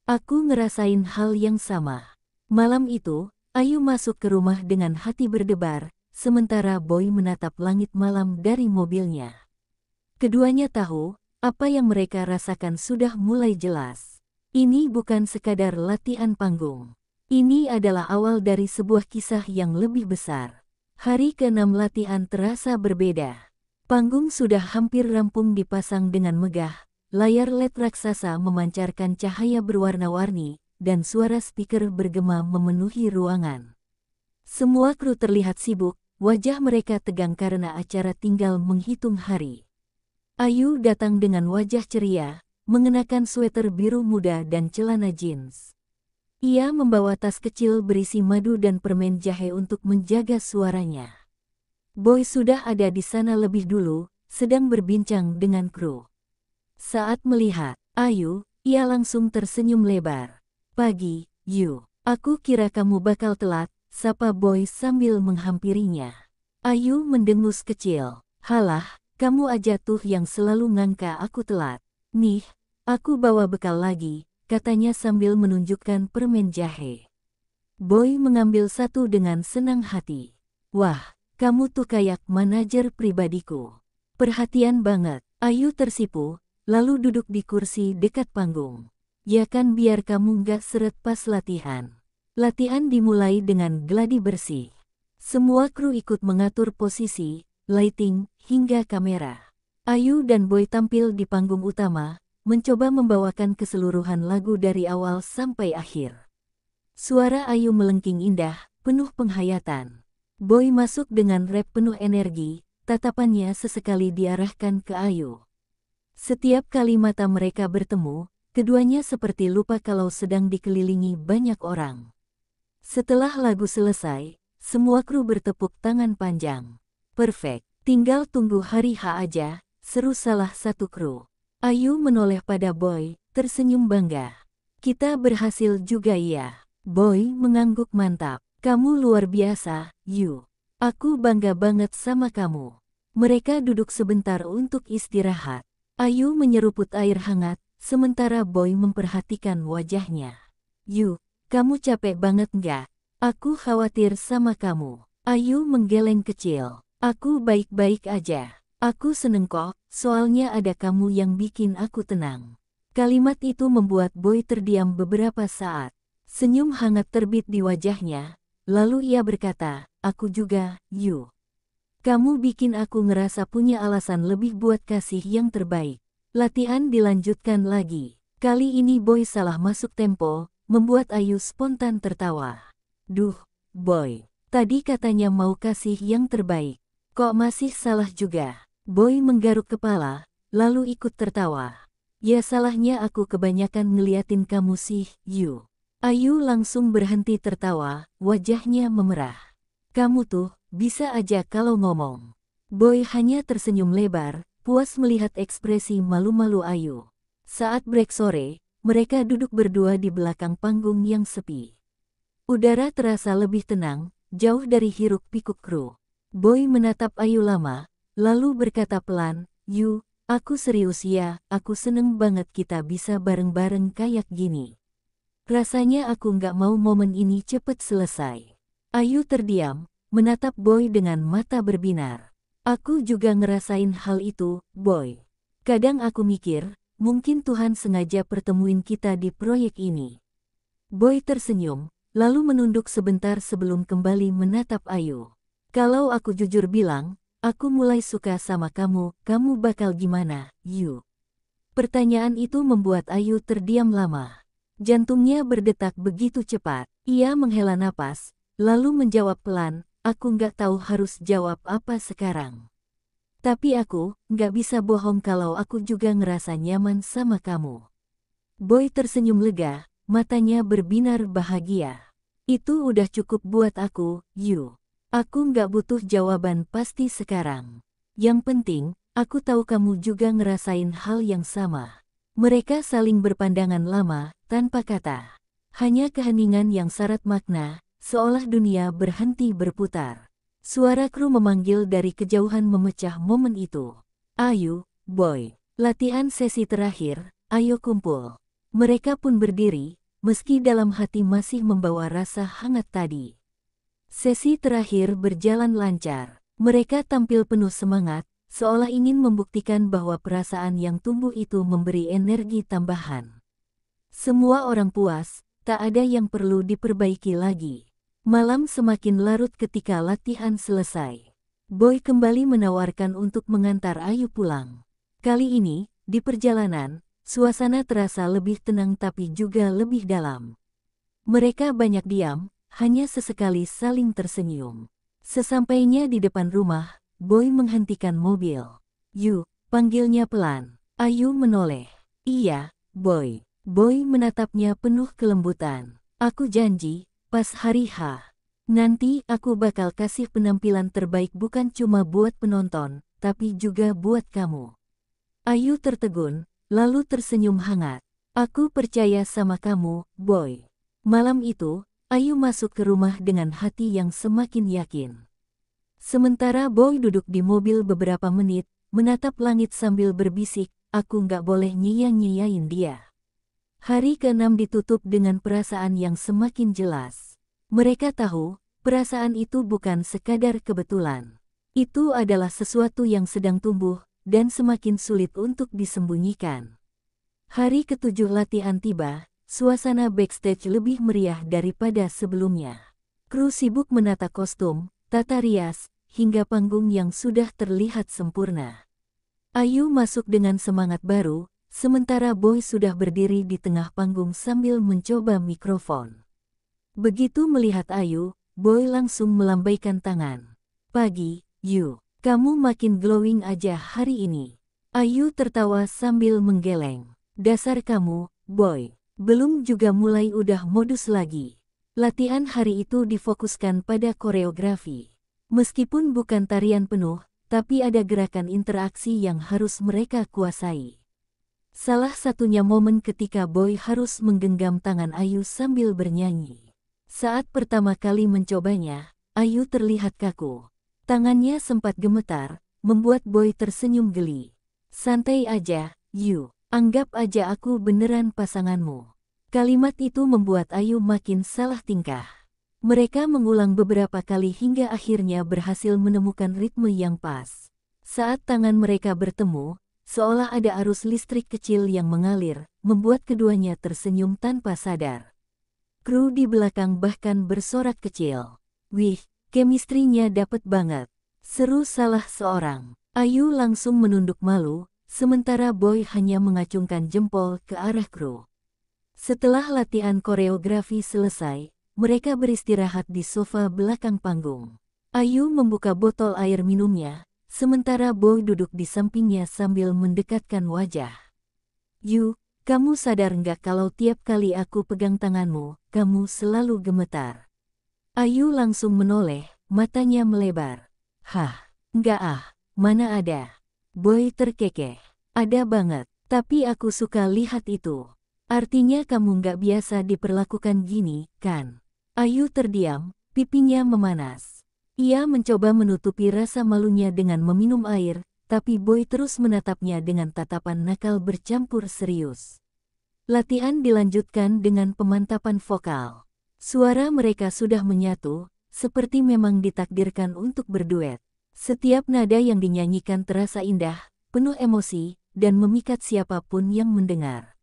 Aku ngerasain hal yang sama. Malam itu, Ayu masuk ke rumah dengan hati berdebar, sementara Boy menatap langit malam dari mobilnya. Keduanya tahu, apa yang mereka rasakan sudah mulai jelas. Ini bukan sekadar latihan panggung. Ini adalah awal dari sebuah kisah yang lebih besar. Hari ke-6 latihan terasa berbeda. Panggung sudah hampir rampung dipasang dengan megah, layar LED raksasa memancarkan cahaya berwarna-warni, dan suara speaker bergema memenuhi ruangan. Semua kru terlihat sibuk, wajah mereka tegang karena acara tinggal menghitung hari. Ayu datang dengan wajah ceria, mengenakan sweater biru muda dan celana jeans. Ia membawa tas kecil berisi madu dan permen jahe untuk menjaga suaranya. Boy sudah ada di sana lebih dulu, sedang berbincang dengan kru. Saat melihat Ayu, ia langsung tersenyum lebar. Pagi, Yu. Aku kira kamu bakal telat, sapa Boy sambil menghampirinya. Ayu mendengus kecil. Halah, kamu aja tuh yang selalu ngangka aku telat. Nih, aku bawa bekal lagi, katanya sambil menunjukkan permen jahe. Boy mengambil satu dengan senang hati. Wah, kamu tuh kayak manajer pribadiku. Perhatian banget. Ayu tersipu, lalu duduk di kursi dekat panggung. Ya kan biar kamu nggak seret pas latihan. Latihan dimulai dengan gladi bersih. Semua kru ikut mengatur posisi, lighting, hingga kamera. Ayu dan Boy tampil di panggung utama, mencoba membawakan keseluruhan lagu dari awal sampai akhir. Suara Ayu melengking indah, penuh penghayatan. Boy masuk dengan rap penuh energi, tatapannya sesekali diarahkan ke Ayu. Setiap kali mata mereka bertemu, keduanya seperti lupa kalau sedang dikelilingi banyak orang. Setelah lagu selesai, semua kru bertepuk tangan panjang. Perfect. Tinggal tunggu hari H aja, seru salah satu kru. Ayu menoleh pada Boy, tersenyum bangga. Kita berhasil juga ya. Boy mengangguk mantap. Kamu luar biasa, Yu. Aku bangga banget sama kamu. Mereka duduk sebentar untuk istirahat. Ayu menyeruput air hangat, sementara Boy memperhatikan wajahnya. "Yu, kamu capek banget nggak? Aku khawatir sama kamu." Ayu menggeleng kecil. "Aku baik-baik aja. Aku seneng kok, soalnya ada kamu yang bikin aku tenang." Kalimat itu membuat Boy terdiam beberapa saat. Senyum hangat terbit di wajahnya, lalu ia berkata, "Aku juga, Yu. Kamu bikin aku ngerasa punya alasan lebih buat kasih yang terbaik." Latihan dilanjutkan lagi. Kali ini Boy salah masuk tempo, membuat Ayu spontan tertawa. "Duh, Boy. Tadi katanya mau kasih yang terbaik. Kok masih salah juga?" Boy menggaruk kepala, lalu ikut tertawa. "Ya salahnya aku kebanyakan ngeliatin kamu sih, Yu." Ayu langsung berhenti tertawa, wajahnya memerah. "Kamu tuh, bisa aja kalau ngomong." Boy hanya tersenyum lebar, puas melihat ekspresi malu-malu Ayu. Saat break sore, mereka duduk berdua di belakang panggung yang sepi. Udara terasa lebih tenang, jauh dari hiruk-pikuk kru. Boy menatap Ayu lama, lalu berkata pelan, "Yu, aku serius ya, aku seneng banget kita bisa bareng-bareng kayak gini. Rasanya aku nggak mau momen ini cepet selesai." Ayu terdiam, menatap Boy dengan mata berbinar. "Aku juga ngerasain hal itu, Boy. Kadang aku mikir, mungkin Tuhan sengaja pertemuin kita di proyek ini." Boy tersenyum, lalu menunduk sebentar sebelum kembali menatap Ayu. "Kalau aku jujur bilang, aku mulai suka sama kamu, kamu bakal gimana, Yu?" Pertanyaan itu membuat Ayu terdiam lama. Jantungnya berdetak begitu cepat. Ia menghela napas, lalu menjawab pelan, "Aku nggak tahu harus jawab apa sekarang. Tapi aku nggak bisa bohong kalau aku juga ngerasa nyaman sama kamu." Boy tersenyum lega, matanya berbinar bahagia. "Itu udah cukup buat aku, Yu. Aku nggak butuh jawaban pasti sekarang. Yang penting, aku tahu kamu juga ngerasain hal yang sama." Mereka saling berpandangan lama, tanpa kata. Hanya keheningan yang syarat makna, seolah dunia berhenti berputar. Suara kru memanggil dari kejauhan memecah momen itu. "Ayu, Boy, latihan sesi terakhir, ayo kumpul." Mereka pun berdiri, meski dalam hati masih membawa rasa hangat tadi. Sesi terakhir berjalan lancar. Mereka tampil penuh semangat, seolah ingin membuktikan bahwa perasaan yang tumbuh itu memberi energi tambahan. Semua orang puas, tak ada yang perlu diperbaiki lagi. Malam semakin larut ketika latihan selesai. Boy kembali menawarkan untuk mengantar Ayu pulang. Kali ini, di perjalanan, suasana terasa lebih tenang tapi juga lebih dalam. Mereka banyak diam, hanya sesekali saling tersenyum. Sesampainya di depan rumah, Boy menghentikan mobil. "Yu," panggilnya pelan. Ayu menoleh. "Iya, Boy." Boy menatapnya penuh kelembutan. "Aku janji, pas hari H. Nanti aku bakal kasih penampilan terbaik bukan cuma buat penonton, tapi juga buat kamu." Ayu tertegun, lalu tersenyum hangat. "Aku percaya sama kamu, Boy." Malam itu, Ayu masuk ke rumah dengan hati yang semakin yakin. Sementara Boy duduk di mobil beberapa menit, menatap langit sambil berbisik, "Aku nggak boleh nyia-nyiain dia." Hari ke-6 ditutup dengan perasaan yang semakin jelas. Mereka tahu, perasaan itu bukan sekadar kebetulan. Itu adalah sesuatu yang sedang tumbuh, dan semakin sulit untuk disembunyikan. Hari ke-7 latihan tiba, suasana backstage lebih meriah daripada sebelumnya. Kru sibuk menata kostum, tata rias, hingga panggung yang sudah terlihat sempurna. Ayu masuk dengan semangat baru, sementara Boy sudah berdiri di tengah panggung sambil mencoba mikrofon. Begitu melihat Ayu, Boy langsung melambaikan tangan. "Pagi, Yu. Kamu makin glowing aja hari ini." Ayu tertawa sambil menggeleng. "Dasar kamu, Boy. Belum juga mulai udah modus lagi." Latihan hari itu difokuskan pada koreografi. Meskipun bukan tarian penuh, tapi ada gerakan interaksi yang harus mereka kuasai. Salah satunya momen ketika Boy harus menggenggam tangan Ayu sambil bernyanyi. Saat pertama kali mencobanya, Ayu terlihat kaku. Tangannya sempat gemetar, membuat Boy tersenyum geli. Santai aja, Yu. Anggap aja aku beneran pasanganmu. Kalimat itu membuat Ayu makin salah tingkah. Mereka mengulang beberapa kali hingga akhirnya berhasil menemukan ritme yang pas. Saat tangan mereka bertemu, seolah ada arus listrik kecil yang mengalir, membuat keduanya tersenyum tanpa sadar. Kru di belakang bahkan bersorak kecil. Wih, chemistry-nya dapet banget. Seru salah seorang. Ayu langsung menunduk malu, sementara Boy hanya mengacungkan jempol ke arah kru. Setelah latihan koreografi selesai, mereka beristirahat di sofa belakang panggung. Ayu membuka botol air minumnya, sementara Boy duduk di sampingnya sambil mendekatkan wajah. Yu, kamu sadar nggak kalau tiap kali aku pegang tanganmu, kamu selalu gemetar? Ayu langsung menoleh, matanya melebar. Hah, nggak ah, mana ada. Boy terkekeh. Ada banget, tapi aku suka lihat itu. Artinya kamu nggak biasa diperlakukan gini, kan? Ayu terdiam, pipinya memanas. Ia mencoba menutupi rasa malunya dengan meminum air, tapi Boy terus menatapnya dengan tatapan nakal bercampur serius. Latihan dilanjutkan dengan pemantapan vokal. Suara mereka sudah menyatu, seperti memang ditakdirkan untuk berduet. Setiap nada yang dinyanyikan terasa indah, penuh emosi, dan memikat siapapun yang mendengar.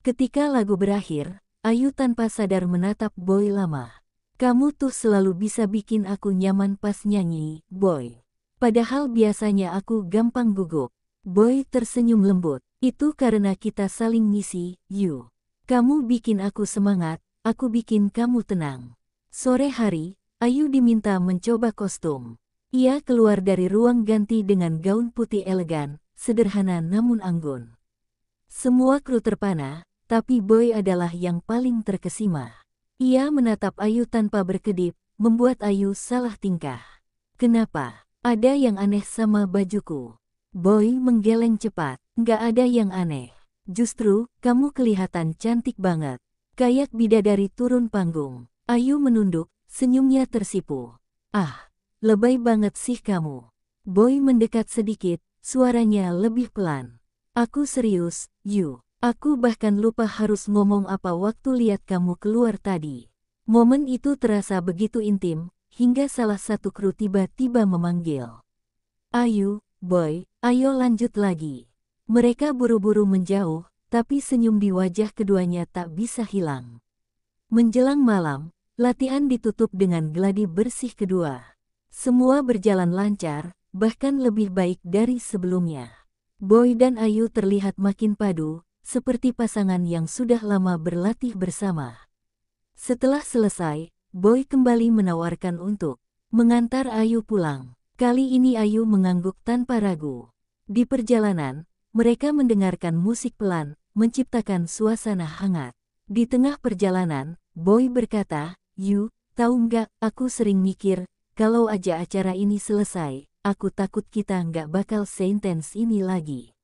Ketika lagu berakhir, Ayu tanpa sadar menatap Boy lama. Kamu tuh selalu bisa bikin aku nyaman pas nyanyi, Boy. Padahal biasanya aku gampang gugup. Boy tersenyum lembut. Itu karena kita saling ngisi, Yu. Kamu bikin aku semangat, aku bikin kamu tenang. Sore hari, Ayu diminta mencoba kostum. Ia keluar dari ruang ganti dengan gaun putih elegan, sederhana namun anggun. Semua kru terpana, tapi Boy adalah yang paling terkesima. Ia menatap Ayu tanpa berkedip, membuat Ayu salah tingkah. Kenapa? Ada yang aneh sama bajuku. Boy menggeleng cepat. Nggak ada yang aneh. Justru, kamu kelihatan cantik banget. Kayak bidadari turun panggung. Ayu menunduk, senyumnya tersipu. Ah, lebay banget sih kamu. Boy mendekat sedikit, suaranya lebih pelan. Aku serius, Yu. Aku bahkan lupa harus ngomong apa waktu lihat kamu keluar tadi. Momen itu terasa begitu intim, hingga salah satu kru tiba-tiba memanggil. Ayu, Boy, ayo lanjut lagi. Mereka buru-buru menjauh, tapi senyum di wajah keduanya tak bisa hilang. Menjelang malam, latihan ditutup dengan gladi bersih kedua. Semua berjalan lancar, bahkan lebih baik dari sebelumnya. Boy dan Ayu terlihat makin padu, seperti pasangan yang sudah lama berlatih bersama. Setelah selesai, Boy kembali menawarkan untuk mengantar Ayu pulang. Kali ini Ayu mengangguk tanpa ragu. Di perjalanan, mereka mendengarkan musik pelan, menciptakan suasana hangat. Di tengah perjalanan, Boy berkata, Yu, tahu nggak, aku sering mikir, kalau aja acara ini selesai, aku takut kita nggak bakal seintens ini lagi.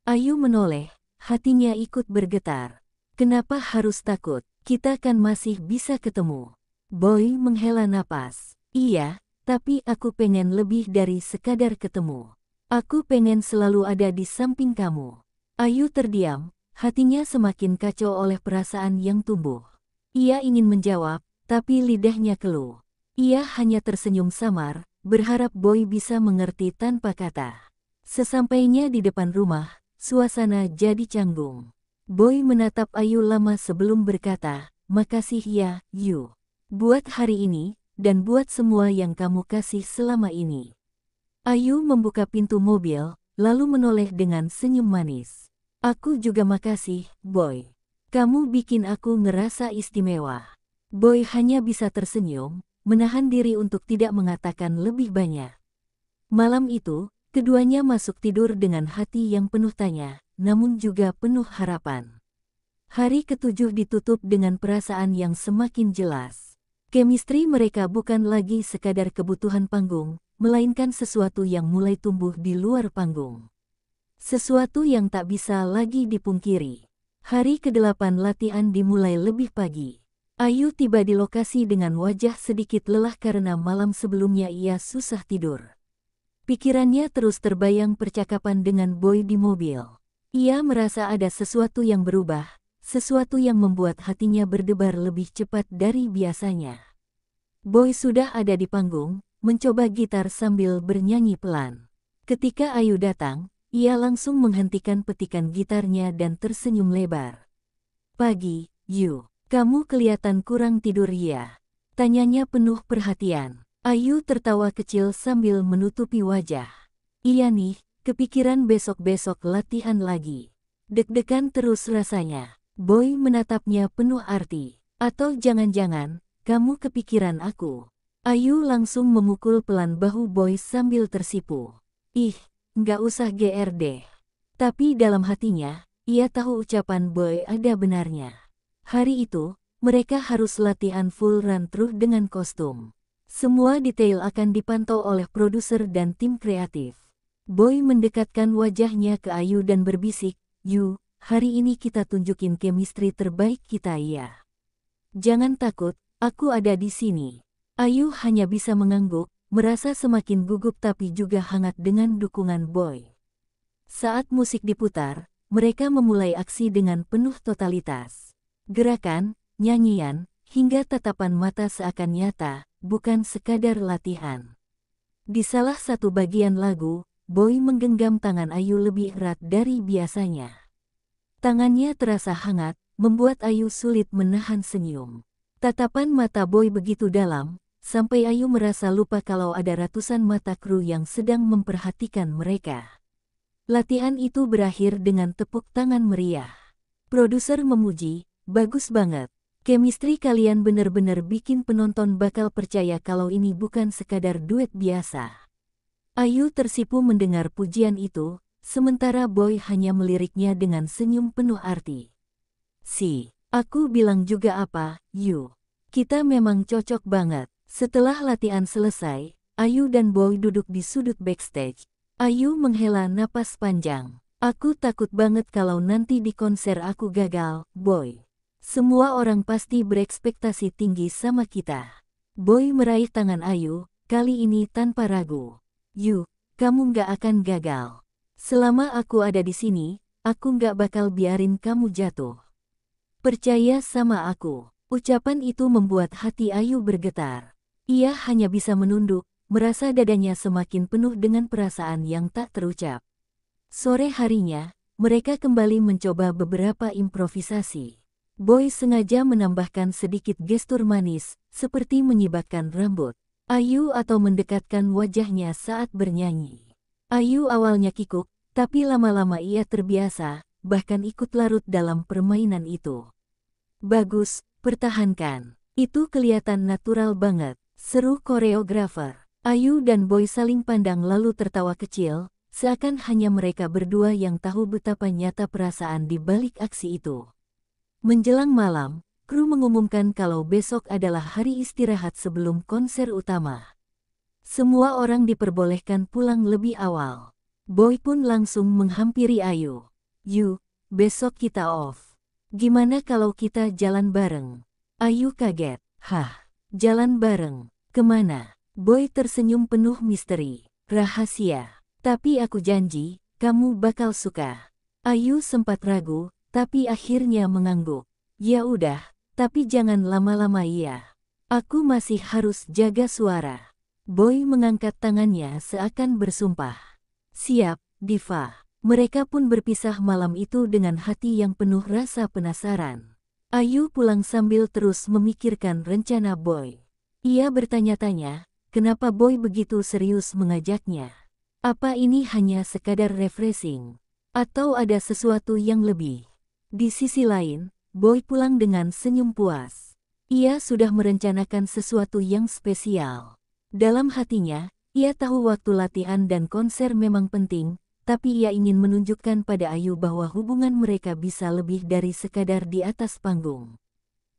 Ayu menoleh, hatinya ikut bergetar. Kenapa harus takut? Kita kan masih bisa ketemu. Boy menghela napas. Iya, tapi aku pengen lebih dari sekadar ketemu. Aku pengen selalu ada di samping kamu. Ayu terdiam, hatinya semakin kacau oleh perasaan yang tumbuh. Ia ingin menjawab, tapi lidahnya keluh. Ia hanya tersenyum samar, berharap Boy bisa mengerti tanpa kata. Sesampainya di depan rumah, suasana jadi canggung. Boy menatap Ayu lama sebelum berkata, makasih ya, Yu. Buat hari ini, dan buat semua yang kamu kasih selama ini. Ayu membuka pintu mobil, lalu menoleh dengan senyum manis. Aku juga makasih, Boy. Kamu bikin aku ngerasa istimewa. Boy hanya bisa tersenyum, menahan diri untuk tidak mengatakan lebih banyak. Malam itu, keduanya masuk tidur dengan hati yang penuh tanya, namun juga penuh harapan. Hari ketujuh ditutup dengan perasaan yang semakin jelas. Chemistry mereka bukan lagi sekadar kebutuhan panggung, melainkan sesuatu yang mulai tumbuh di luar panggung. Sesuatu yang tak bisa lagi dipungkiri. Hari ke-8 latihan dimulai lebih pagi. Ayu tiba di lokasi dengan wajah sedikit lelah karena malam sebelumnya ia susah tidur. Pikirannya terus terbayang percakapan dengan Boy di mobil. Ia merasa ada sesuatu yang berubah, sesuatu yang membuat hatinya berdebar lebih cepat dari biasanya. Boy sudah ada di panggung, mencoba gitar sambil bernyanyi pelan. Ketika Ayu datang, ia langsung menghentikan petikan gitarnya dan tersenyum lebar. "Pagi, Yu. Kamu kelihatan kurang tidur ya?" tanyanya penuh perhatian. Ayu tertawa kecil sambil menutupi wajah. "Iya nih, kepikiran besok-besok latihan lagi. Deg-degan terus rasanya." Boy menatapnya penuh arti. "Atau jangan-jangan, kamu kepikiran aku?" Ayu langsung memukul pelan bahu Boy sambil tersipu. "Ih, nggak usah GR deh." Tapi dalam hatinya, ia tahu ucapan Boy ada benarnya. Hari itu, mereka harus latihan full run-through dengan kostum. Semua detail akan dipantau oleh produser dan tim kreatif. Boy mendekatkan wajahnya ke Ayu dan berbisik, "Yu, hari ini kita tunjukin chemistry terbaik kita ya. Jangan takut, aku ada di sini." Ayu hanya bisa mengangguk, merasa semakin gugup tapi juga hangat dengan dukungan Boy. Saat musik diputar, mereka memulai aksi dengan penuh totalitas. Gerakan, nyanyian, hingga tatapan mata seakan nyata, bukan sekadar latihan. Di salah satu bagian lagu, Boy menggenggam tangan Ayu lebih erat dari biasanya. Tangannya terasa hangat, membuat Ayu sulit menahan senyum. Tatapan mata Boy begitu dalam, sampai Ayu merasa lupa kalau ada ratusan mata kru yang sedang memperhatikan mereka. Latihan itu berakhir dengan tepuk tangan meriah. Produser memuji, "Bagus banget. Chemistry kalian benar-benar bikin penonton bakal percaya kalau ini bukan sekadar duet biasa." Ayu tersipu mendengar pujian itu, sementara Boy hanya meliriknya dengan senyum penuh arti. Aku bilang juga apa, Yu. Kita memang cocok banget." Setelah latihan selesai, Ayu dan Boy duduk di sudut backstage. Ayu menghela napas panjang. "Aku takut banget kalau nanti di konser aku gagal, Boy. Semua orang pasti berekspektasi tinggi sama kita." Boy meraih tangan Ayu, kali ini tanpa ragu. "Yu, kamu nggak akan gagal. Selama aku ada di sini, aku nggak bakal biarin kamu jatuh. Percaya sama aku." Ucapan itu membuat hati Ayu bergetar. Ia hanya bisa menunduk, merasa dadanya semakin penuh dengan perasaan yang tak terucap. Sore harinya, mereka kembali mencoba beberapa improvisasi. Boy sengaja menambahkan sedikit gestur manis, seperti menyibatkan rambut Ayu atau mendekatkan wajahnya saat bernyanyi. Ayu awalnya kikuk, tapi lama-lama ia terbiasa, bahkan ikut larut dalam permainan itu. "Bagus, pertahankan. Itu kelihatan natural banget," seru koreografer. Ayu dan Boy saling pandang lalu tertawa kecil, seakan hanya mereka berdua yang tahu betapa nyata perasaan di balik aksi itu. Menjelang malam, kru mengumumkan kalau besok adalah hari istirahat sebelum konser utama. Semua orang diperbolehkan pulang lebih awal. Boy pun langsung menghampiri Ayu. "Yu, besok kita off. Gimana kalau kita jalan bareng?" Ayu kaget. "Hah, jalan bareng? Kemana?" Boy tersenyum penuh misteri. "Rahasia. Tapi aku janji, kamu bakal suka." Ayu sempat ragu, tapi akhirnya mengangguk. "Ya udah, tapi jangan lama-lama ya. Aku masih harus jaga suara." Boy mengangkat tangannya seakan bersumpah. "Siap, Diva." Mereka pun berpisah malam itu dengan hati yang penuh rasa penasaran. Ayu pulang sambil terus memikirkan rencana Boy. Ia bertanya-tanya, kenapa Boy begitu serius mengajaknya. Apa ini hanya sekadar refreshing? Atau ada sesuatu yang lebih? Di sisi lain, Boy pulang dengan senyum puas. Ia sudah merencanakan sesuatu yang spesial. Dalam hatinya, ia tahu waktu latihan dan konser memang penting, tapi ia ingin menunjukkan pada Ayu bahwa hubungan mereka bisa lebih dari sekadar di atas panggung.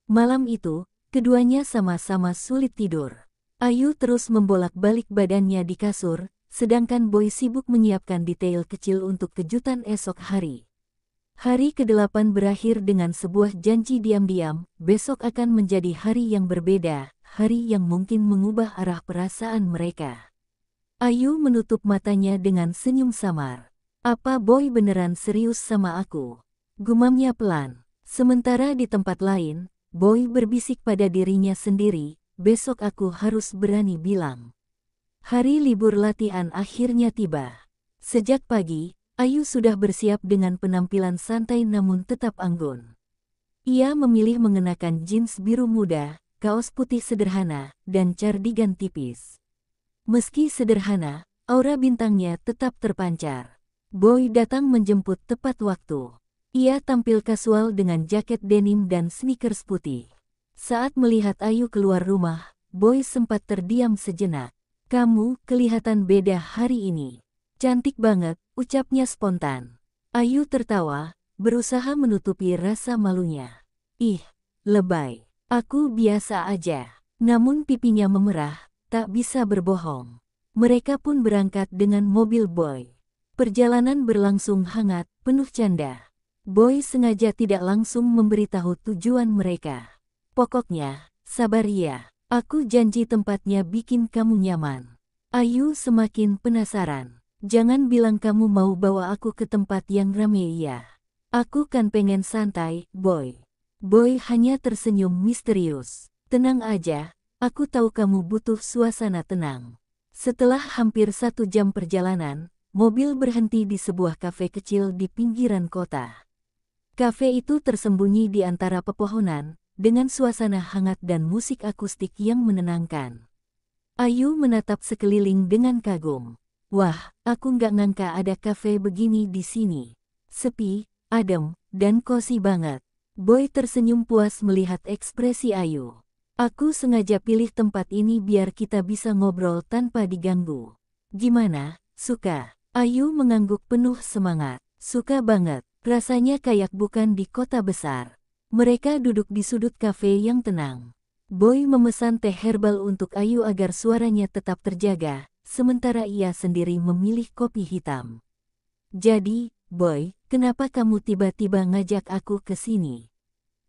Malam itu, keduanya sama-sama sulit tidur. Ayu terus membolak-balik badannya di kasur, sedangkan Boy sibuk menyiapkan detail kecil untuk kejutan esok hari. Hari ke-8 berakhir dengan sebuah janji diam-diam, besok akan menjadi hari yang berbeda, hari yang mungkin mengubah arah perasaan mereka. Ayu menutup matanya dengan senyum samar. Apa Boy beneran serius sama aku? Gumamnya pelan. Sementara di tempat lain, Boy berbisik pada dirinya sendiri, besok aku harus berani bilang. Hari libur latihan akhirnya tiba. Sejak pagi, Ayu sudah bersiap dengan penampilan santai namun tetap anggun. Ia memilih mengenakan jeans biru muda, kaos putih sederhana, dan cardigan tipis. Meski sederhana, aura bintangnya tetap terpancar. Boy datang menjemput tepat waktu. Ia tampil kasual dengan jaket denim dan sneakers putih. Saat melihat Ayu keluar rumah, Boy sempat terdiam sejenak. Kamu kelihatan beda hari ini. Cantik banget, ucapnya spontan. Ayu tertawa, berusaha menutupi rasa malunya. Ih, lebay. Aku biasa aja. Namun pipinya memerah, tak bisa berbohong. Mereka pun berangkat dengan mobil Boy. Perjalanan berlangsung hangat, penuh canda. Boy sengaja tidak langsung memberitahu tujuan mereka. Pokoknya, sabar ya. Aku janji tempatnya bikin kamu nyaman. Ayu semakin penasaran. Jangan bilang kamu mau bawa aku ke tempat yang rame ya. Aku kan pengen santai, Boy. Boy hanya tersenyum misterius. Tenang aja, aku tahu kamu butuh suasana tenang. Setelah hampir 1 jam perjalanan, mobil berhenti di sebuah kafe kecil di pinggiran kota. Kafe itu tersembunyi di antara pepohonan, dengan suasana hangat dan musik akustik yang menenangkan. Ayu menatap sekeliling dengan kagum. Wah, aku nggak nyangka ada kafe begini di sini. Sepi, adem, dan cozy banget. Boy tersenyum puas melihat ekspresi Ayu. Aku sengaja pilih tempat ini biar kita bisa ngobrol tanpa diganggu. Gimana, suka? Ayu mengangguk penuh semangat. Suka banget, rasanya kayak bukan di kota besar. Mereka duduk di sudut kafe yang tenang. Boy memesan teh herbal untuk Ayu agar suaranya tetap terjaga, sementara ia sendiri memilih kopi hitam. Jadi, Boy, kenapa kamu tiba-tiba ngajak aku ke sini?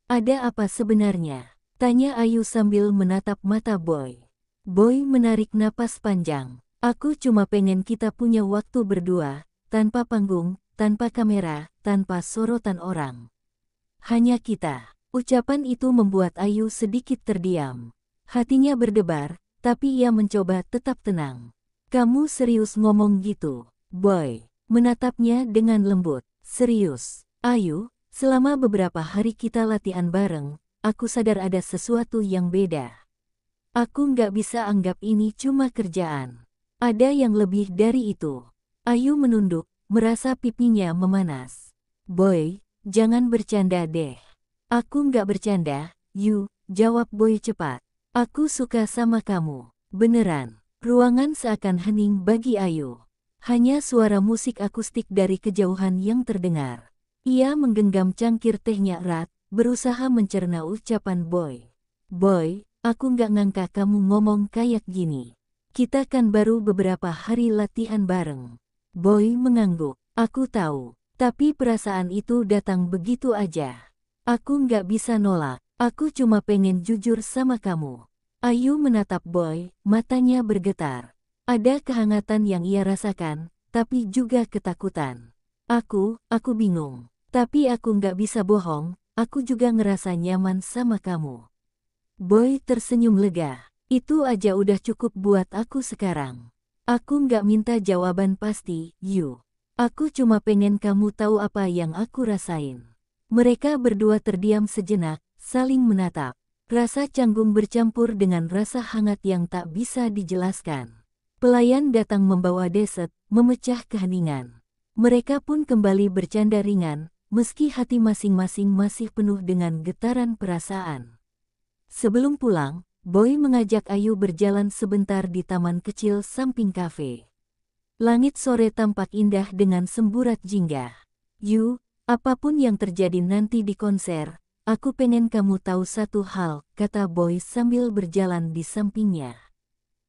Ada apa sebenarnya? Tanya Ayu sambil menatap mata Boy. Boy menarik napas panjang. Aku cuma pengen kita punya waktu berdua, tanpa panggung, tanpa kamera, tanpa sorotan orang. Hanya kita. Ucapan itu membuat Ayu sedikit terdiam. Hatinya berdebar, tapi ia mencoba tetap tenang. Kamu serius ngomong gitu, Boy? Menatapnya dengan lembut. Serius, Ayu, selama beberapa hari kita latihan bareng, aku sadar ada sesuatu yang beda. Aku nggak bisa anggap ini cuma kerjaan. Ada yang lebih dari itu. Ayu menunduk, merasa pipinya memanas. Boy, jangan bercanda deh. Aku nggak bercanda, Yu, jawab Boy cepat. Aku suka sama kamu. Beneran. Ruangan seakan hening bagi Ayu. Hanya suara musik akustik dari kejauhan yang terdengar. Ia menggenggam cangkir tehnya erat, berusaha mencerna ucapan Boy. Boy, aku nggak ngangka kamu ngomong kayak gini. Kita kan baru beberapa hari latihan bareng. Boy mengangguk. Aku tahu, tapi perasaan itu datang begitu aja. Aku nggak bisa nolak. Aku cuma pengen jujur sama kamu. Ayu menatap Boy, matanya bergetar. Ada kehangatan yang ia rasakan, tapi juga ketakutan. Aku bingung. Tapi aku nggak bisa bohong, aku juga ngerasa nyaman sama kamu. Boy tersenyum lega. Itu aja udah cukup buat aku sekarang. Aku nggak minta jawaban pasti, Yu. Aku cuma pengen kamu tahu apa yang aku rasain. Mereka berdua terdiam sejenak, saling menatap. Rasa canggung bercampur dengan rasa hangat yang tak bisa dijelaskan. Pelayan datang membawa dessert, memecah keheningan. Mereka pun kembali bercanda ringan, meski hati masing-masing masih penuh dengan getaran perasaan. Sebelum pulang, Boy mengajak Ayu berjalan sebentar di taman kecil samping kafe. Langit sore tampak indah dengan semburat jingga. Yu, apapun yang terjadi nanti di konser, aku pengen kamu tahu satu hal, kata Boy sambil berjalan di sampingnya.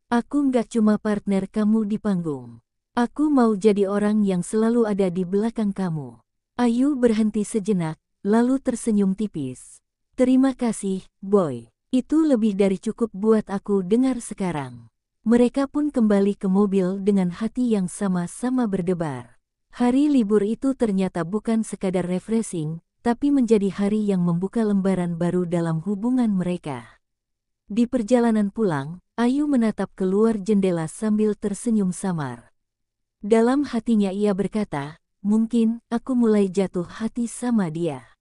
Aku nggak cuma partner kamu di panggung. Aku mau jadi orang yang selalu ada di belakang kamu. Ayu berhenti sejenak, lalu tersenyum tipis. Terima kasih, Boy. Itu lebih dari cukup buat aku dengar sekarang. Mereka pun kembali ke mobil dengan hati yang sama-sama berdebar. Hari libur itu ternyata bukan sekadar refreshing, tapi menjadi hari yang membuka lembaran baru dalam hubungan mereka. Di perjalanan pulang, Ayu menatap keluar jendela sambil tersenyum samar. Dalam hatinya ia berkata, mungkin aku mulai jatuh hati sama dia.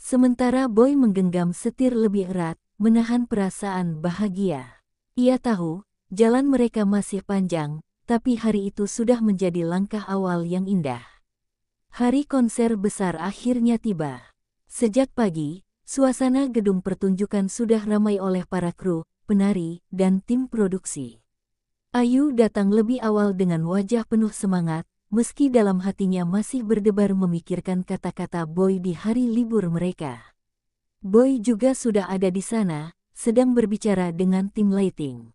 Sementara Boy menggenggam setir lebih erat, menahan perasaan bahagia. Ia tahu, jalan mereka masih panjang, tapi hari itu sudah menjadi langkah awal yang indah. Hari konser besar akhirnya tiba. Sejak pagi, suasana gedung pertunjukan sudah ramai oleh para kru, penari, dan tim produksi. Ayu datang lebih awal dengan wajah penuh semangat, meski dalam hatinya masih berdebar memikirkan kata-kata Boy di hari libur mereka. Boy juga sudah ada di sana, sedang berbicara dengan tim lighting.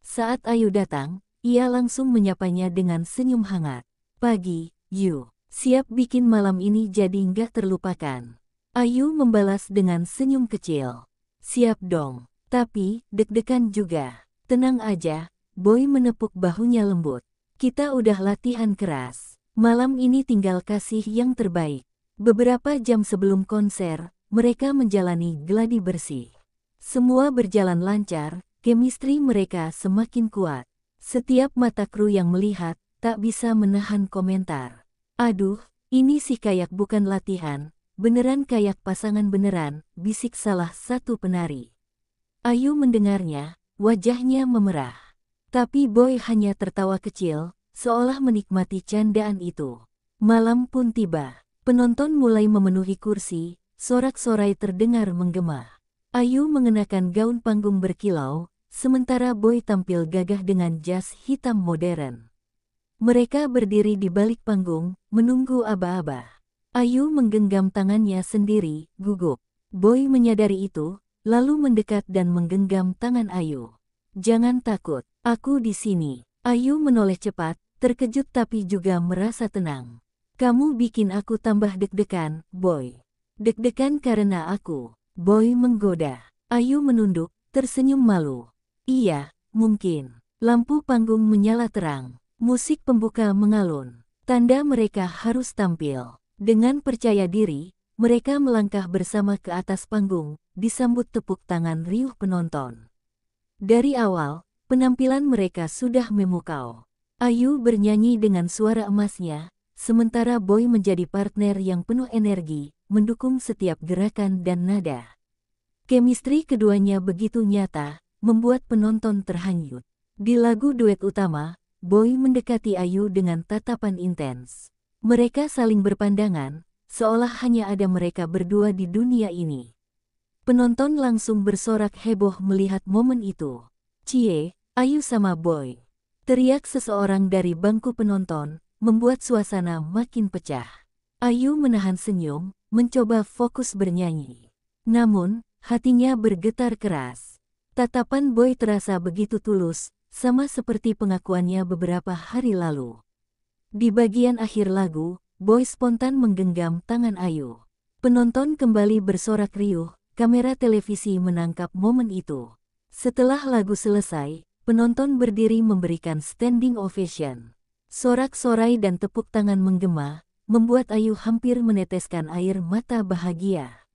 Saat Ayu datang, ia langsung menyapanya dengan senyum hangat. Pagi, Yu. Siap bikin malam ini jadi nggak terlupakan. Ayu membalas dengan senyum kecil. Siap dong, tapi deg-degan juga. Tenang aja, Boy menepuk bahunya lembut. Kita udah latihan keras. Malam ini tinggal kasih yang terbaik. Beberapa jam sebelum konser, mereka menjalani gladi bersih. Semua berjalan lancar, chemistry mereka semakin kuat. Setiap mata kru yang melihat, tak bisa menahan komentar. Aduh, ini sih kayak bukan latihan, beneran kayak pasangan beneran, bisik salah satu penari. Ayu mendengarnya, wajahnya memerah. Tapi Boy hanya tertawa kecil, seolah menikmati candaan itu. Malam pun tiba. Penonton mulai memenuhi kursi, sorak-sorai terdengar menggema. Ayu mengenakan gaun panggung berkilau, sementara Boy tampil gagah dengan jas hitam modern. Mereka berdiri di balik panggung, menunggu aba-aba. Ayu menggenggam tangannya sendiri, gugup. Boy menyadari itu, lalu mendekat dan menggenggam tangan Ayu. Jangan takut, aku di sini. Ayu menoleh cepat, terkejut tapi juga merasa tenang. Kamu bikin aku tambah deg-degan, Boy. Deg-degan karena aku. Boy menggoda. Ayu menunduk, tersenyum malu. Iya, mungkin. Lampu panggung menyala terang. Musik pembuka mengalun. Tanda mereka harus tampil. Dengan percaya diri, mereka melangkah bersama ke atas panggung, disambut tepuk tangan riuh penonton. Dari awal, penampilan mereka sudah memukau. Ayu bernyanyi dengan suara emasnya, sementara Boy menjadi partner yang penuh energi, mendukung setiap gerakan dan nada. Chemistry keduanya begitu nyata, membuat penonton terhanyut. Di lagu duet utama, Boy mendekati Ayu dengan tatapan intens. Mereka saling berpandangan, seolah hanya ada mereka berdua di dunia ini. Penonton langsung bersorak heboh melihat momen itu. Cie, Ayu sama Boy. Teriak seseorang dari bangku penonton, membuat suasana makin pecah. Ayu menahan senyum, mencoba fokus bernyanyi. Namun, hatinya bergetar keras. Tatapan Boy terasa begitu tulus, sama seperti pengakuannya beberapa hari lalu. Di bagian akhir lagu, Boy spontan menggenggam tangan Ayu. Penonton kembali bersorak riuh, kamera televisi menangkap momen itu. Setelah lagu selesai, penonton berdiri memberikan standing ovation. Sorak-sorai dan tepuk tangan menggema, membuat Ayu hampir meneteskan air mata bahagia.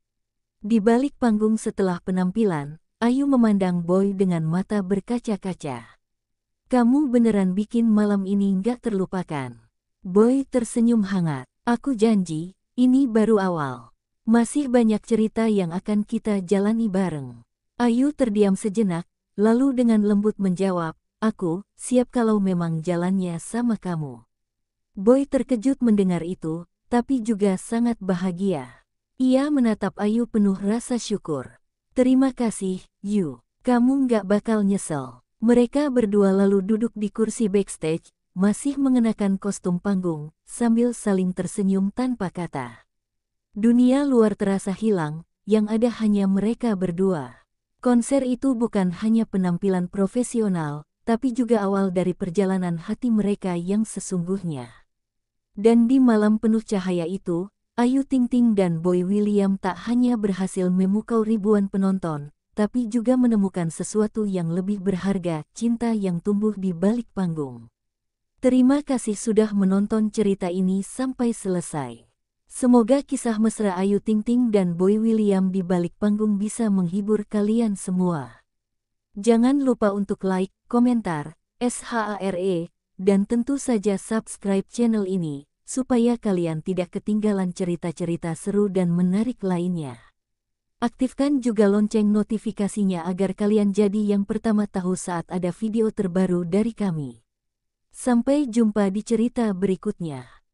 Di balik panggung setelah penampilan, Ayu memandang Boy dengan mata berkaca-kaca. Kamu beneran bikin malam ini nggak terlupakan. Boy tersenyum hangat. Aku janji, ini baru awal. Masih banyak cerita yang akan kita jalani bareng. Ayu terdiam sejenak, lalu dengan lembut menjawab, aku siap kalau memang jalannya sama kamu. Boy terkejut mendengar itu, tapi juga sangat bahagia. Ia menatap Ayu penuh rasa syukur. Terima kasih, Yu. Kamu nggak bakal nyesel. Mereka berdua lalu duduk di kursi backstage, masih mengenakan kostum panggung, sambil saling tersenyum tanpa kata. Dunia luar terasa hilang, yang ada hanya mereka berdua. Konser itu bukan hanya penampilan profesional, tapi juga awal dari perjalanan hati mereka yang sesungguhnya. Dan di malam penuh cahaya itu, Ayu Ting Ting dan Boy William tak hanya berhasil memukau ribuan penonton, tapi juga menemukan sesuatu yang lebih berharga, cinta yang tumbuh di balik panggung. Terima kasih sudah menonton cerita ini sampai selesai. Semoga kisah mesra Ayu Ting Ting dan Boy William di balik panggung bisa menghibur kalian semua. Jangan lupa untuk like, komentar, share, dan tentu saja subscribe channel ini, supaya kalian tidak ketinggalan cerita-cerita seru dan menarik lainnya. Aktifkan juga lonceng notifikasinya agar kalian jadi yang pertama tahu saat ada video terbaru dari kami. Sampai jumpa di cerita berikutnya.